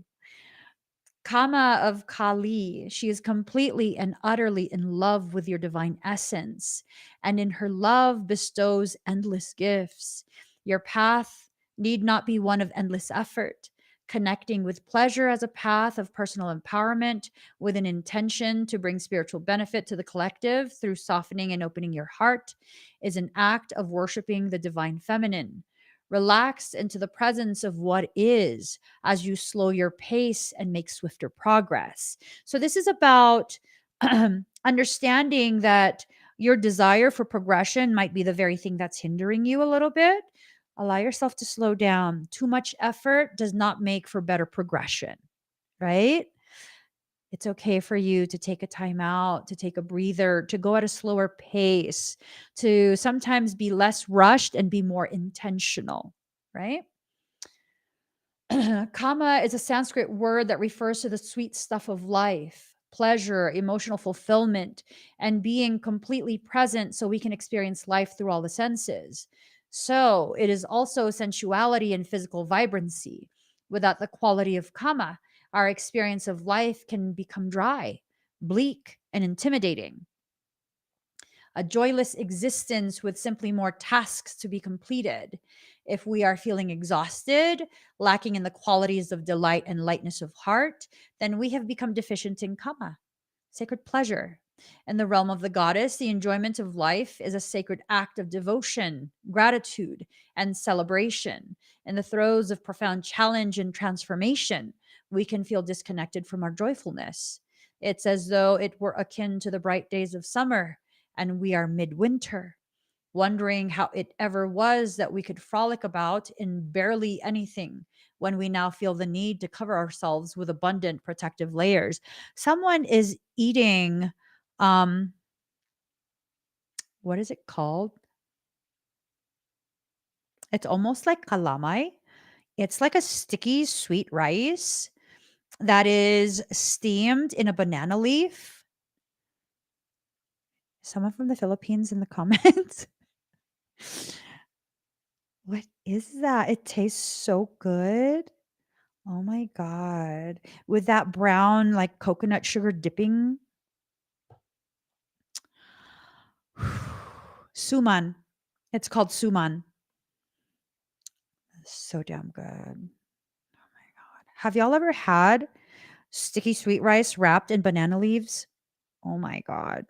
Speaker 1: Kama of Kali, she is completely and utterly in love with your divine essence, and in her love bestows endless gifts. Your path need not be one of endless effort. Connecting with pleasure as a path of personal empowerment with an intention to bring spiritual benefit to the collective through softening and opening your heart is an act of worshiping the divine feminine. Relax into the presence of what is as you slow your pace and make swifter progress. So, this is about understanding that your desire for progression might be the very thing that's hindering you a little bit. Allow yourself to slow down. Too much effort does not make for better progression, right? It's okay for you to take a time out, to take a breather, to go at a slower pace, to sometimes be less rushed and be more intentional, right? Kama is a Sanskrit word that refers to the sweet stuff of life, pleasure, emotional fulfillment, and being completely present so we can experience life through all the senses. So it is also sensuality and physical vibrancy. Without the quality of Kama, our experience of life can become dry, bleak, and intimidating. A joyless existence with simply more tasks to be completed. If we are feeling exhausted, lacking in the qualities of delight and lightness of heart, then we have become deficient in Kama, sacred pleasure. In the realm of the goddess, the enjoyment of life is a sacred act of devotion, gratitude, and celebration. In the throes of profound challenge and transformation, we can feel disconnected from our joyfulness. It's as though it were akin to the bright days of summer, and we are midwinter, wondering how it ever was that we could frolic about in barely anything when we now feel the need to cover ourselves with abundant protective layers. Someone is eating, what is it called? It's almost like kalamay. It's like a sticky sweet rice that is steamed in a banana leaf. Someone from the Philippines in the comments. What is that? It tastes so good. Oh my god. With that brown, like, coconut sugar dipping. Suman. It's called suman. So damn good. Oh my god. Have y'all ever had sticky sweet rice wrapped in banana leaves? Oh my god.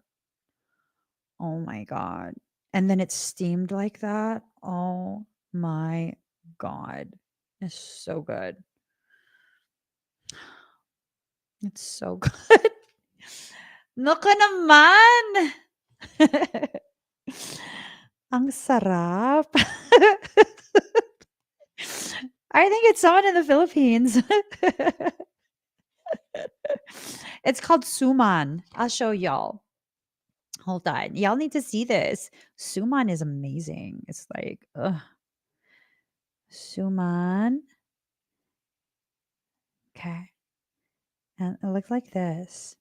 Speaker 1: Oh my god. And then it's steamed like that? Oh my god. It's so good. It's so good. Naku naman! Ang sarap. I think it's someone in the Philippines. It's called suman. I'll show y'all. Hold on. Y'all need to see this. Suman is amazing. It's like, ugh. Suman. Okay. And it looks like this.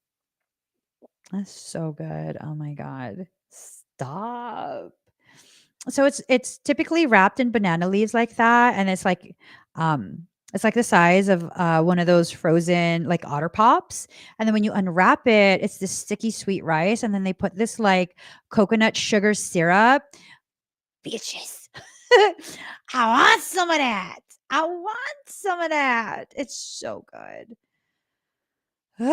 Speaker 1: That's so good. Oh my god. Stop. So it's typically wrapped in banana leaves like that, and it's like the size of one of those frozen like otter pops. And then when you unwrap it, it's this sticky sweet rice, and then they put this like coconut sugar syrup. Bitches. I want some of that. I want some of that. It's so good. Too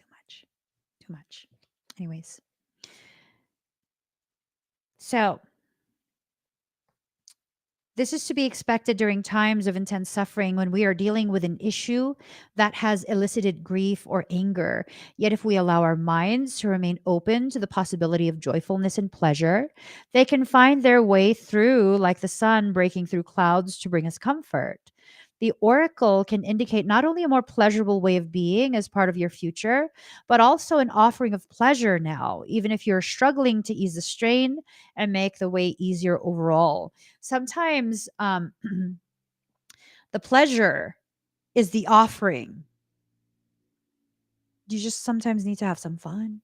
Speaker 1: much. Too much. Anyways. So this is to be expected during times of intense suffering when we are dealing with an issue that has elicited grief or anger. Yet, if we allow our minds to remain open to the possibility of joyfulness and pleasure, they can find their way through like the sun breaking through clouds to bring us comfort. The oracle can indicate not only a more pleasurable way of being as part of your future, but also an offering of pleasure now, even if you're struggling to ease the strain and make the way easier overall. Sometimes the pleasure is the offering. You just sometimes need to have some fun,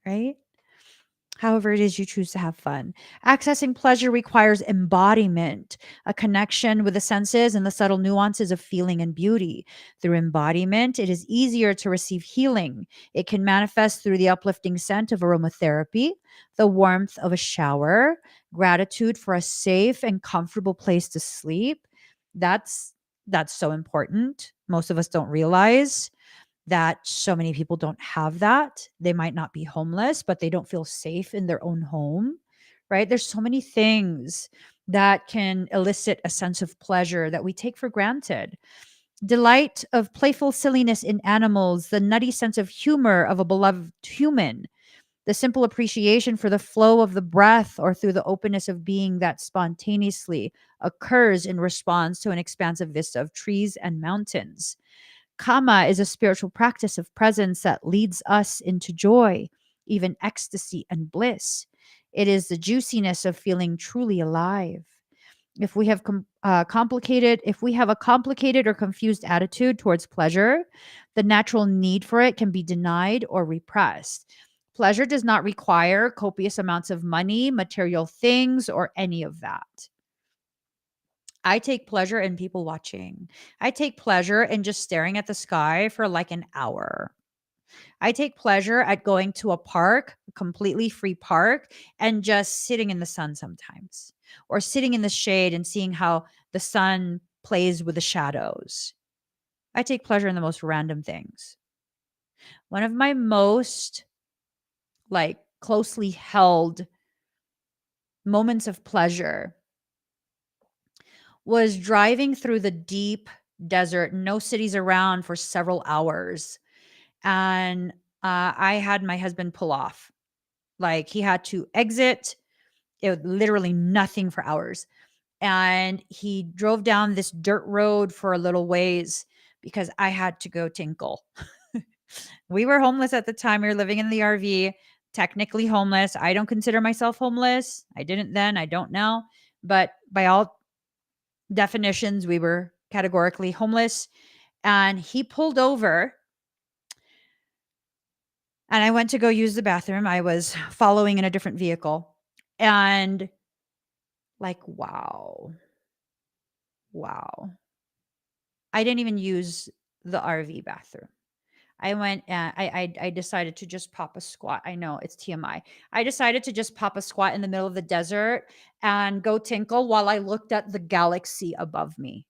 Speaker 1: right? However, it is you choose to have fun. Accessing pleasure requires embodiment, a connection with the senses and the subtle nuances of feeling and beauty. Through embodiment, it is easier to receive healing. It can manifest through the uplifting scent of aromatherapy, the warmth of a shower, gratitude for a safe and comfortable place to sleep. That's that's so important. Most of us don't realize that so many people don't have that. They might not be homeless, but they don't feel safe in their own home, right? There's so many things that can elicit a sense of pleasure that we take for granted. Delight of playful silliness in animals, the nutty sense of humor of a beloved human, the simple appreciation for the flow of the breath or through the openness of being that spontaneously occurs in response to an expansive vista of trees and mountains. Kama is a spiritual practice of presence that leads us into joy, even ecstasy and bliss. It is the juiciness of feeling truly alive. If we have a complicated or confused attitude towards pleasure, the natural need for it can be denied or repressed. Pleasure does not require copious amounts of money, material things, or any of that. I take pleasure in people watching. I take pleasure in just staring at the sky for like an hour. I take pleasure at going to a park, a completely free park, and just sitting in the sun sometimes, or sitting in the shade and seeing how the sun plays with the shadows. I take pleasure in the most random things. One of my most like closely held moments of pleasure was driving through the deep desert, no cities around for several hours. And I had my husband pull off. Like he had to exit. It was literally nothing for hours. And he drove down this dirt road for a little ways because I had to go tinkle. We were homeless at the time. We were living in the RV, technically homeless. I don't consider myself homeless. I didn't then. I don't now. But by all definitions, we were categorically homeless. And he pulled over and I went to go use the bathroom. I was following in a different vehicle. And like, wow. Wow. I didn't even use the RV bathroom. I went and I decided to just pop a squat. I know it's TMI. I decided to just pop a squat in the middle of the desert and go tinkle while I looked at the galaxy above me.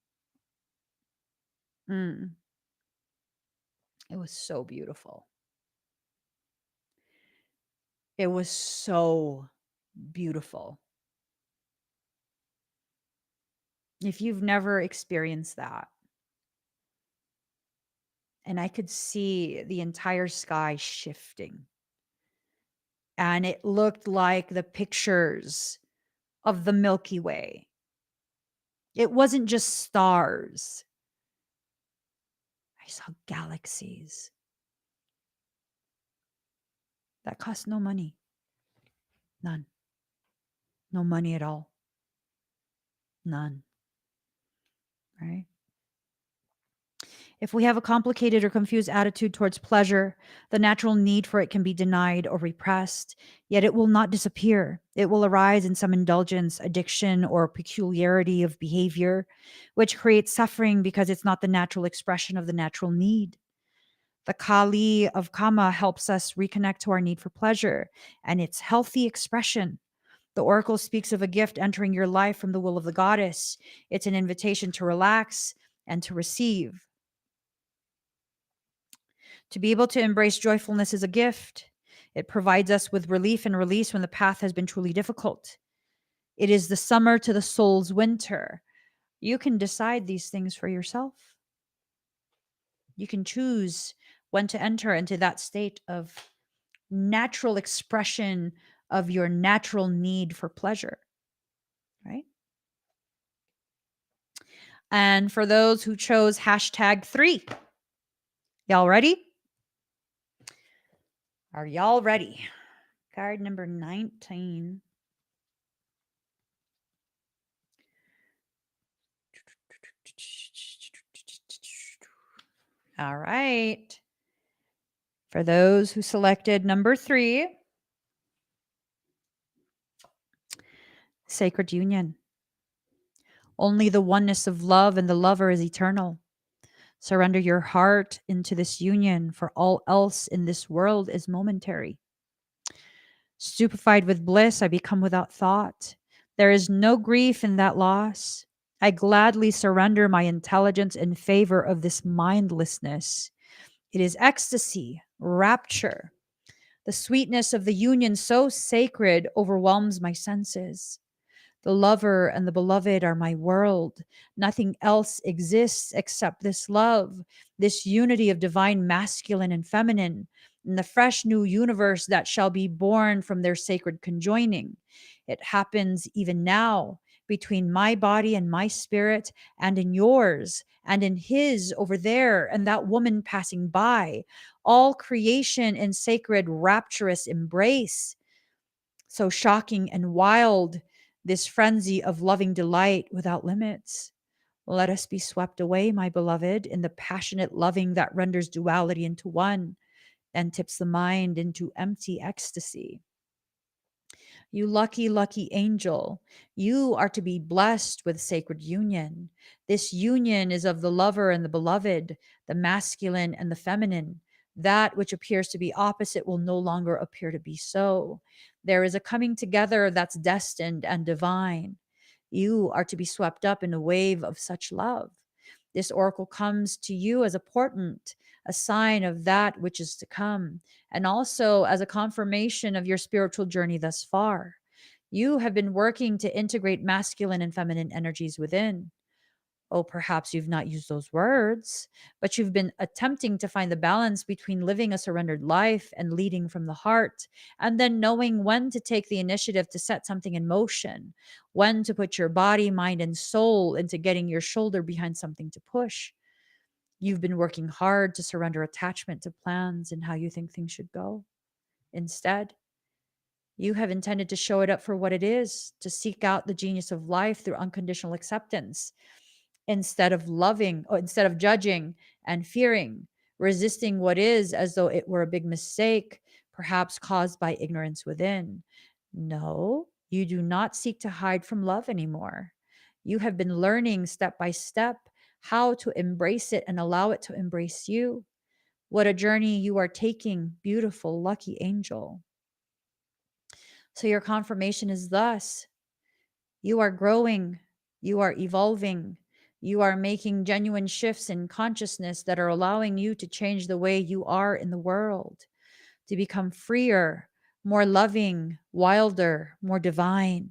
Speaker 1: Mm, it was so beautiful. It was so beautiful. If you've never experienced that, and I could see the entire sky shifting, and it looked like the pictures of the Milky Way. It wasn't just stars. saw galaxies that cost no money. None. No money at all. None. Right? If we have a complicated or confused attitude towards pleasure, the natural need for it can be denied or repressed, yet it will not disappear. It will arise in some indulgence, addiction, or peculiarity of behavior, which creates suffering because it's not the natural expression of the natural need. The Kali of Kama helps us reconnect to our need for pleasure and its healthy expression. The oracle speaks of a gift entering your life from the will of the goddess. It's an invitation to relax and to receive. To be able to embrace joyfulness is a gift. It provides us with relief and release when the path has been truly difficult. It is the summer to the soul's winter. You can decide these things for yourself. You can choose when to enter into that state of natural expression of your natural need for pleasure, right? And for those who chose #3, y'all ready? Are y'all ready? Card number 19. All right. For those who selected number 3, sacred union. Only the oneness of love and the lover is eternal. Surrender your heart into this union, for all else in this world is momentary. Stupefied with bliss, I become without thought. There is no grief in that loss. I gladly surrender my intelligence in favor of this mindlessness. It is ecstasy, rapture. The sweetness of the union so sacred overwhelms my senses. The lover and the beloved are my world. Nothing else exists except this love, this unity of divine masculine and feminine, and the fresh new universe that shall be born from their sacred conjoining. It happens even now between my body and my spirit, and in yours, and in his over there, and that woman passing by. All creation in sacred, rapturous embrace. So shocking and wild, this frenzy of loving delight without limits. Let us be swept away, my beloved, in the passionate loving that renders duality into one and tips the mind into empty ecstasy. You lucky, lucky angel, you are to be blessed with sacred union. This union is of the lover and the beloved, the masculine and the feminine. That which appears to be opposite will no longer appear to be so. There is a coming together that's destined and divine. You are to be swept up in a wave of such love. This oracle comes to you as a portent, a sign of that which is to come, and also as a confirmation of your spiritual journey thus far. You have been working to integrate masculine and feminine energies within. Oh, perhaps you've not used those words, but you've been attempting to find the balance between living a surrendered life and leading from the heart, and then knowing when to take the initiative to set something in motion, when to put your body, mind, and soul into getting your shoulder behind something to push. You've been working hard to surrender attachment to plans and how you think things should go. Instead, you have intended to show it up for what it is, to seek out the genius of life through unconditional acceptance, instead of judging and fearing, resisting what is as though it were a big mistake, perhaps caused by ignorance within. No, you do not seek to hide from love anymore. You have been learning step by step how to embrace it and allow it to embrace you. What a journey you are taking, beautiful, lucky angel. So, your confirmation is thus: you are growing, you are evolving, you are making genuine shifts in consciousness that are allowing you to change the way you are in the world, to become freer, more loving, wilder, more divine.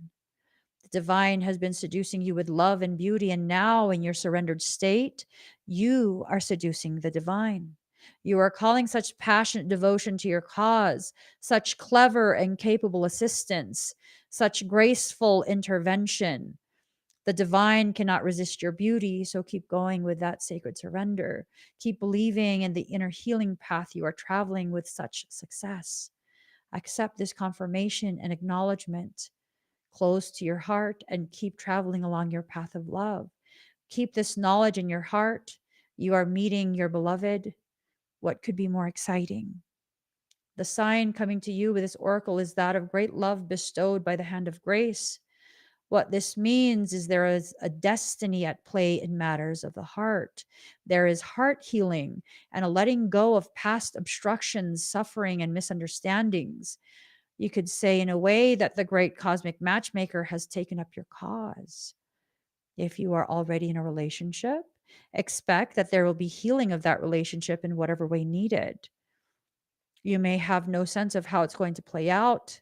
Speaker 1: The divine has been seducing you with love and beauty, and now in your surrendered state, you are seducing the divine. You are calling such passionate devotion to your cause, such clever and capable assistance, such graceful intervention. The divine cannot resist your beauty, so keep going with that sacred surrender. Keep believing in the inner healing path you are traveling with such success. Accept this confirmation and acknowledgement close to your heart and keep traveling along your path of love. Keep this knowledge in your heart. You are meeting your beloved. What could be more exciting? The sign coming to you with this oracle is that of great love bestowed by the hand of grace. What this means is there is a destiny at play in matters of the heart. There is heart healing and a letting go of past obstructions, suffering, and misunderstandings. You could say, in a way, that the great cosmic matchmaker has taken up your cause. If you are already in a relationship, expect that there will be healing of that relationship in whatever way needed. You may have no sense of how it's going to play out.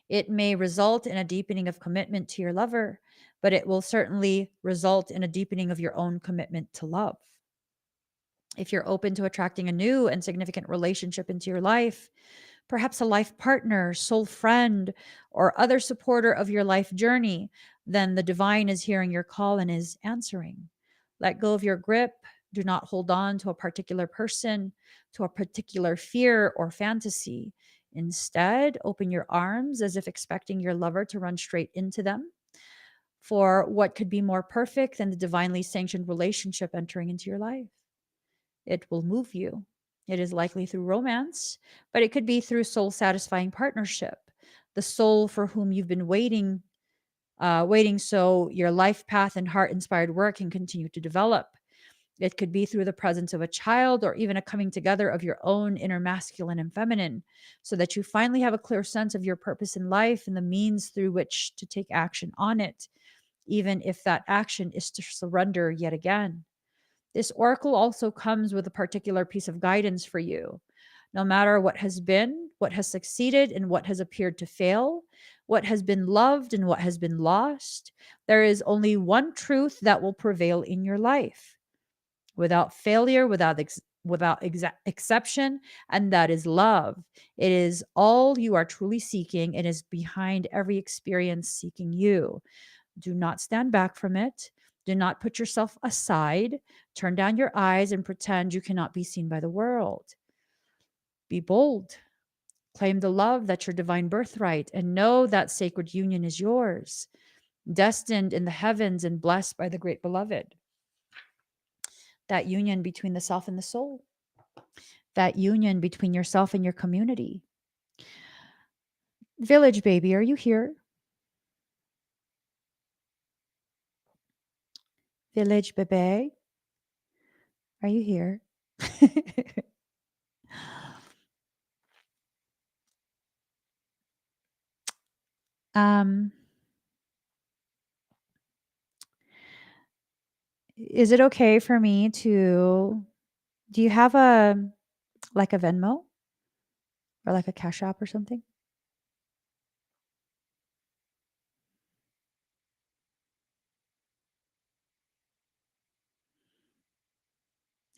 Speaker 1: It may result in a deepening of commitment to your lover, but it will certainly result in a deepening of your own commitment to love. If you're open to attracting a new and significant relationship into your life, perhaps a life partner, soul friend, or other supporter of your life journey, then the divine is hearing your call and is answering. Let go of your grip. Do not hold on to a particular person, to a particular fear or fantasy. Instead, open your arms as if expecting your lover to run straight into them. For what could be more perfect than the divinely sanctioned relationship entering into your life? It will move you. It is likely through romance, but it could be through soul satisfying partnership. The soul for whom you've been waiting so your life path and heart inspired work can continue to develop. It could be through the presence of a child or even a coming together of your own inner masculine and feminine, so that you finally have a clear sense of your purpose in life and the means through which to take action on it, even if that action is to surrender yet again. This oracle also comes with a particular piece of guidance for you. No matter what has been, what has succeeded, and what has appeared to fail, what has been loved and what has been lost, there is only one truth that will prevail in your life, without failure, without exception, and that is love. It is all you are truly seeking. It is behind every experience seeking you. Do not stand back from it. Do not put yourself aside. Turn down your eyes and pretend you cannot be seen by the world. Be bold. Claim the love that's your divine birthright and know that sacred union is yours, destined in the heavens and blessed by the great beloved. That union between the self and the soul. That union between yourself and your community. Village baby, are you here? Village bebe, are you here? um, is it okay for me to, do you have like a Venmo or like a Cash App or something?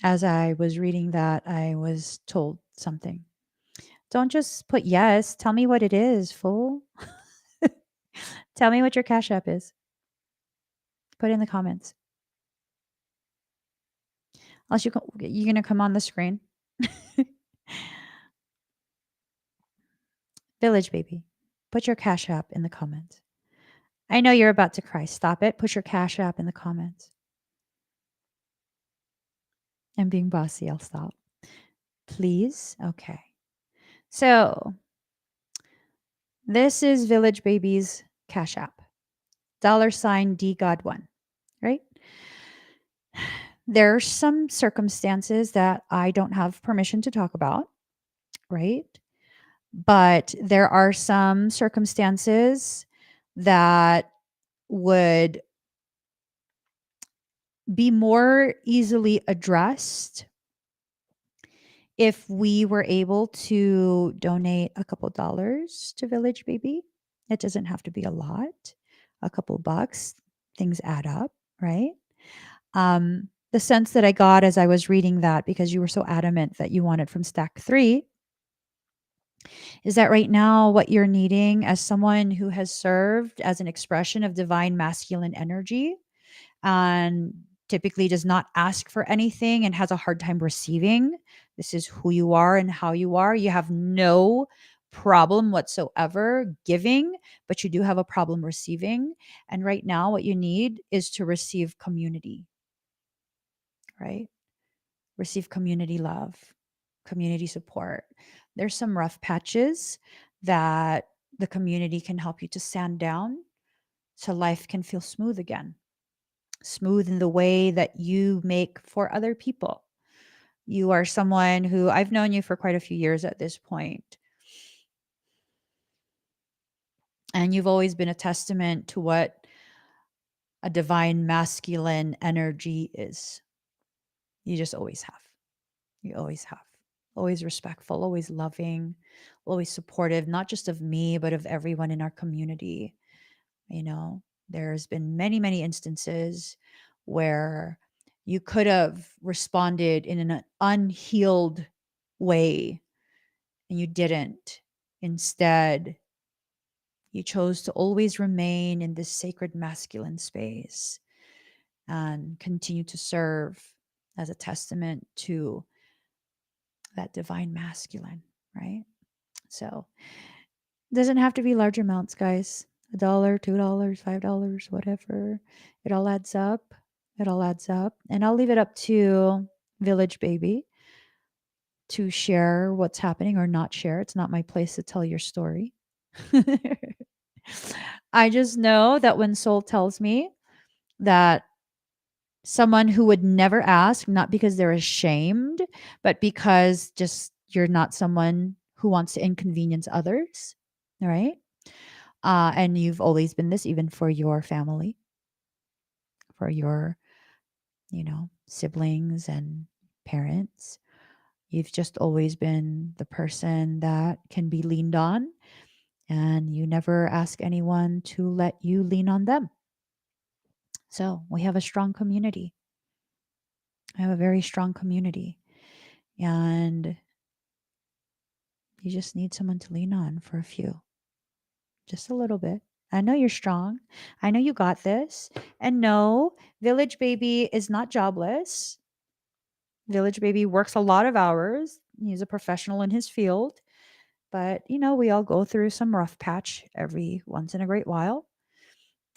Speaker 1: As I was reading that, I was told something. Don't just put yes. Tell me what it is, fool. Tell me what your Cash App is. Put it in the comments. Unless you're going to come on the screen. Village baby, put your Cash App in the comments. I know you're about to cry. Stop it. Put your Cash App in the comments. I'm being bossy. I'll stop. Please? Okay. So this is Village Baby's Cash App. $DGod1, right? There are some circumstances that I don't have permission to talk about, right? But there are some circumstances that would be more easily addressed if we were able to donate a couple dollars to Village Baby. It doesn't have to be a lot, a couple bucks, things add up, right? The sense that I got as I was reading that, because you were so adamant that you wanted from stack 3, Is that right now what you're needing as someone who has served as an expression of divine masculine energy and typically does not ask for anything and has a hard time receiving? This is who you are and how you are. You have no problem whatsoever giving, but you do have a problem receiving. And right now, what you need is to receive community, right? Receive community love, community support. There's some rough patches that the community can help you to sand down so life can feel smooth again. Smooth in the way that you make for other people. You are someone who I've known you for quite a few years at this point, and you've always been a testament to what a divine masculine energy is. You just always have. You always have. Always respectful, always loving, always supportive, not just of me, but of everyone in our community. You know, there's been many, many instances where you could have responded in an unhealed way and you didn't. Instead, you chose to always remain in this sacred masculine space and continue to serve as a testament to that divine masculine, right? So, doesn't have to be large amounts, guys. $1, $2, $5, whatever. It all adds up. It all adds up. And I'll leave it up to Village Baby to share what's happening or not share. It's not my place to tell your story. I just know that when soul tells me that someone who would never ask, not because they're ashamed, but because just you're not someone who wants to inconvenience others, right? And you've always been this, even for your family, for your, siblings and parents. You've just always been the person that can be leaned on, and you never ask anyone to let you lean on them. So we have a strong community. I have a very strong community. And you just need someone to lean on for a few, just a little bit. I know you're strong. I know you got this. And no, Village Baby is not jobless. Village Baby works a lot of hours. He's a professional in his field. But, we all go through some rough patch every once in a great while.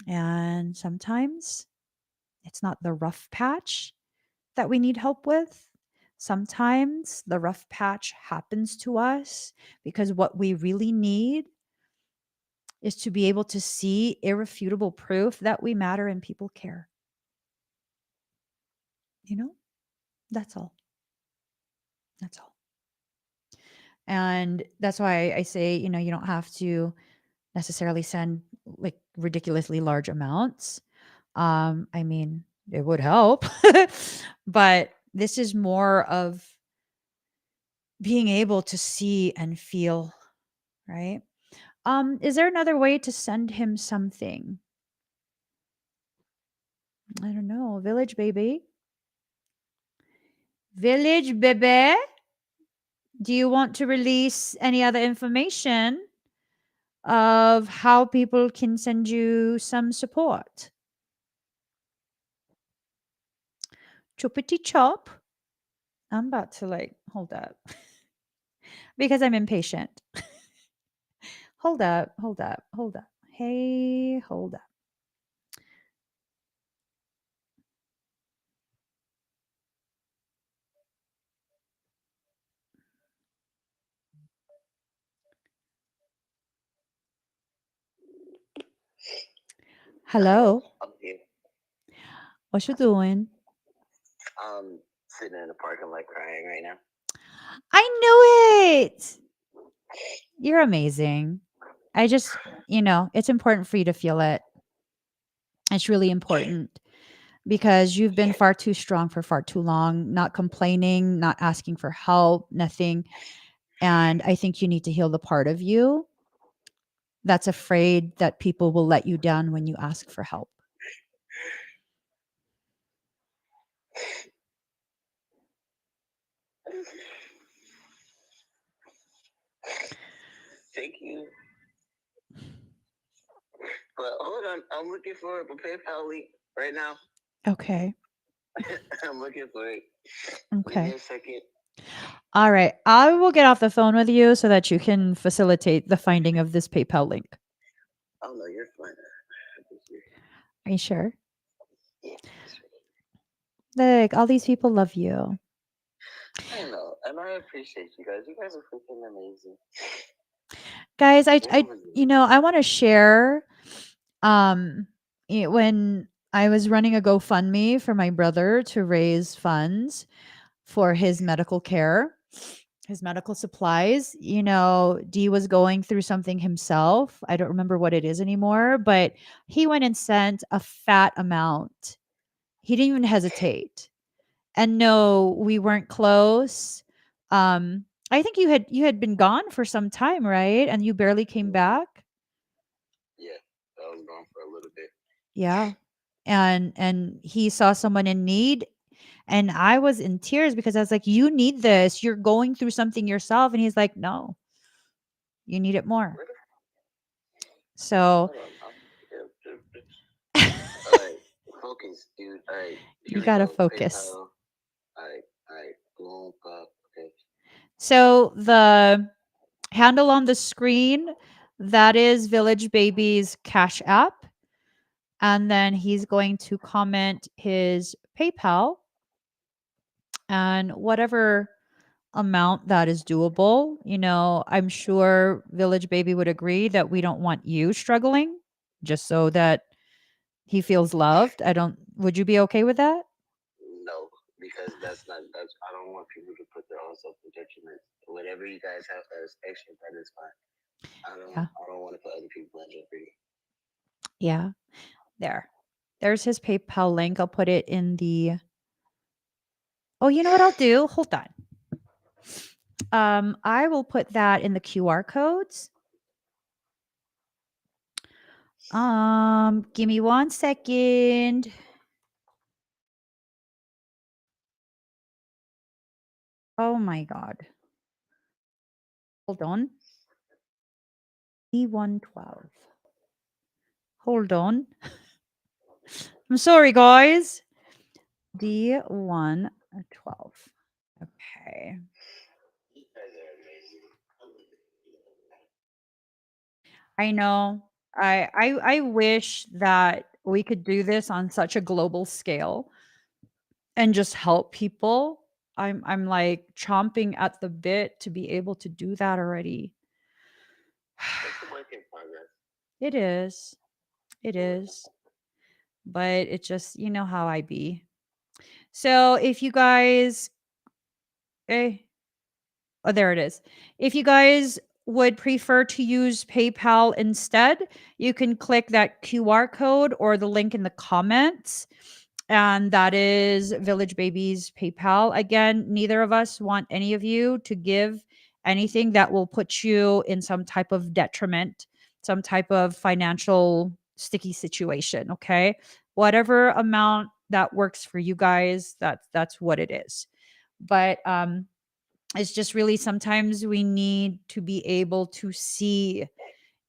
Speaker 1: And sometimes it's not the rough patch that we need help with. Sometimes the rough patch happens to us because what we really need is to be able to see irrefutable proof that we matter and people care. You know, that's all. That's all. And that's why I say, you don't have to necessarily send like ridiculously large amounts. I mean, it would help, but this is more of being able to see and feel, right? Is there another way to send him something? I don't know. Village baby. Village baby. Do you want to release any other information of how people can send you some support? Choppity chop. I'm about to hold up because I'm impatient. Hold up, hold up, hold up. Hey, hold up. Hello.
Speaker 3: I'm here.
Speaker 1: What you doing?
Speaker 3: Sitting in the parking lot crying right now.
Speaker 1: I knew it. You're amazing. I just, it's important for you to feel it. It's really important because you've been far too strong for far too long, not complaining, not asking for help, nothing. And I think you need to heal the part of you that's afraid that people will let you down when you ask for help.
Speaker 3: Thank you. But hold on, I'm looking for a PayPal link right now.
Speaker 1: Okay.
Speaker 3: I'm looking for it. Give me
Speaker 1: Okay.
Speaker 3: a second.
Speaker 1: All right. I will get off the phone with you so that you can facilitate the finding of this PayPal link.
Speaker 3: Oh no, you're fine.
Speaker 1: Are you sure?
Speaker 3: Yeah,
Speaker 1: Look, all these people love you.
Speaker 3: I know, and I appreciate you guys. You guys are freaking amazing.
Speaker 1: Guys, I
Speaker 3: Genuinely.
Speaker 1: I want to share when I was running a GoFundMe for my brother to raise funds for his medical care, his medical supplies. D was going through something himself. I don't remember what it is anymore, but he went and sent a fat amount. He didn't even hesitate. And no, we weren't close. I think you had been gone for some time, right? And you barely came back.
Speaker 3: Yeah, I was gone for a little bit.
Speaker 1: Yeah. And he saw someone in need, and I was in tears because I was like, "You need this. You're going through something yourself." And he's like, "No, you need it more." So,
Speaker 3: Hold on. All right, focus, dude. All right, here
Speaker 1: you
Speaker 3: we
Speaker 1: got to
Speaker 3: go.
Speaker 1: focus.
Speaker 3: PayPal. All right, boom, up. Okay.
Speaker 1: So, the handle on the screen, that is Village Baby's Cash App. And then he's going to comment his PayPal and whatever amount that is doable. I'm sure Village Baby would agree that we don't want you struggling, just so that he feels loved. Would you be okay with that?
Speaker 3: No, because that's I don't want people to put their own self in detriment. Whatever you guys have that is extra, that is fine.
Speaker 1: Yeah.
Speaker 3: I don't want to put other people in jeopardy.
Speaker 1: Yeah. There. There's his PayPal link. I'll put it in the. Oh, you know what I'll do? Hold on. I will put that in the QR codes. Give me 1 second. Oh my god. Hold on. D112. Hold on. I'm sorry, guys. D112. Okay.
Speaker 3: You guys are amazing.
Speaker 1: I know. I wish that we could do this on such a global scale and just help people. I'm like chomping at the bit to be able to do that already.
Speaker 3: It's a work in progress.
Speaker 1: It is. It is. But it just, how I be. So if you guys eh, oh, there it is. If you guys would prefer to use PayPal instead, you can click that QR code or the link in the comments. And that is Village Baby's PayPal. Again, neither of us want any of you to give anything that will put you in some type of detriment, some type of financial sticky situation. Okay. Whatever amount that works for you guys, that's what it is. But it's just really sometimes we need to be able to see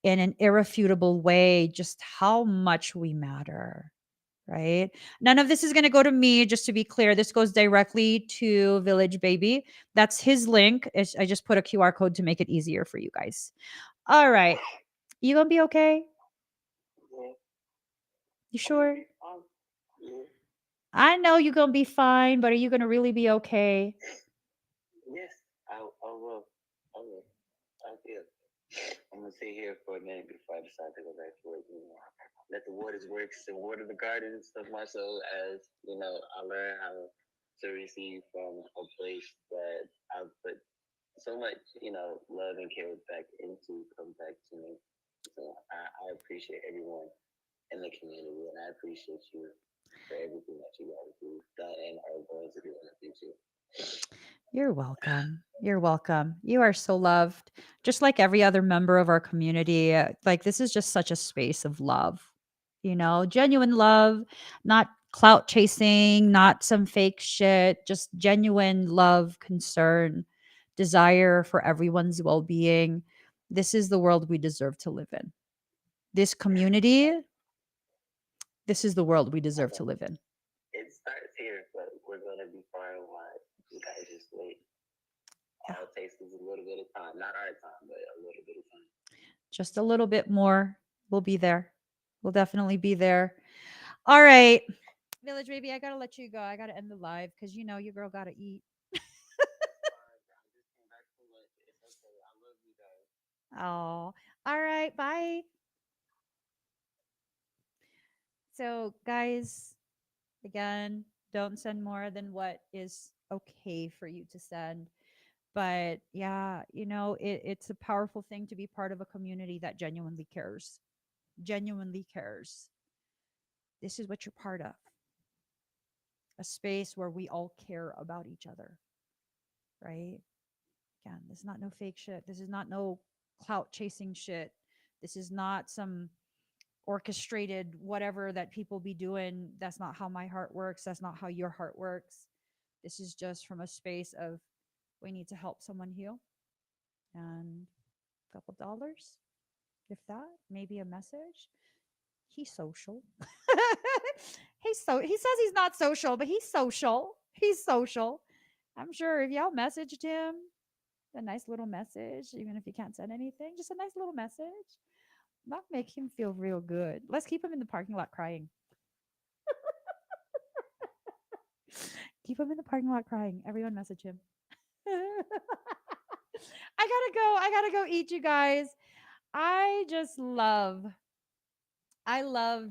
Speaker 1: in an irrefutable way just how much we matter, right? None of this is going to go to me, just to be clear. This goes directly to Village Baby. That's his link. I just put a QR code to make it easier for you guys. All right. You going to be okay?
Speaker 3: Yeah.
Speaker 1: You sure?
Speaker 3: Yeah.
Speaker 1: I know you're going to be fine, but are you going to really be okay?
Speaker 3: Yes, I will. I will. I feel. I'm gonna sit here for a minute before I decide to go back to work. Let the waters works and water the gardens of my soul as I learn how to receive from a place that I've put so much love and care back into come back to me. So I appreciate everyone in the community, and I appreciate you for everything that you guys do done and are going to do in the future.
Speaker 1: You're welcome. You're welcome. You are so loved. Just like every other member of our community, like this is just such a space of love. Genuine love, not clout chasing, not some fake shit, just genuine love, concern, desire for everyone's well-being. This is the world we deserve to live in. This community, this is the world we deserve to live in.
Speaker 3: It starts here, but we're gonna be far and wide. You guys just wait. All it takes is a little bit of time. Not our time, but a little bit of time.
Speaker 1: Just a little bit more. We'll be there. We'll definitely be there. All right. Village baby, I gotta let you go. I gotta end the live because you know your girl gotta eat. Oh, all right. Bye. So, guys, again, don't send more than what is okay for you to send. But yeah, it's a powerful thing to be part of a community that genuinely cares. Genuinely cares. This is what you're part of. A space where we all care about each other, right? Again, this is not no fake shit. This is not no clout chasing shit. This is not some orchestrated whatever that people be doing. That's not how my heart works. That's not how your heart works. This is just from a space of we need to help someone heal and a couple dollars, if that, maybe a message. He's social. He says he's not social, but he's social. He's social. I'm sure if y'all messaged him a nice little message, even if you can't send anything, just a nice little message, that make him feel real good. Let's keep him in the parking lot crying. Keep him in the parking lot crying. Everyone message him. I gotta go eat, you guys. I just love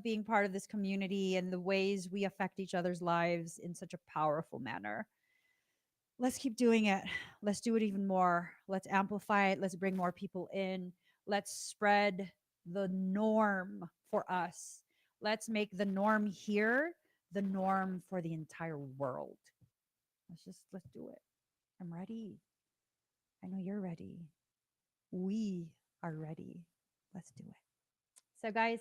Speaker 1: being part of this community and the ways we affect each other's lives in such a powerful manner. Let's keep doing it. Let's do it even more. Let's amplify it. Let's bring more people in. Let's spread the norm for us. Let's make the norm here the norm for the entire world. Let's do it. I'm ready. I know you're ready. We are ready. Let's do it. So, guys,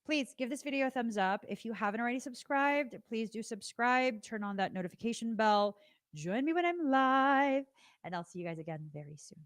Speaker 1: please give this video a thumbs up. If you haven't already subscribed, please do subscribe. Turn on that notification bell. Join me when I'm live. And I'll see you guys again very soon.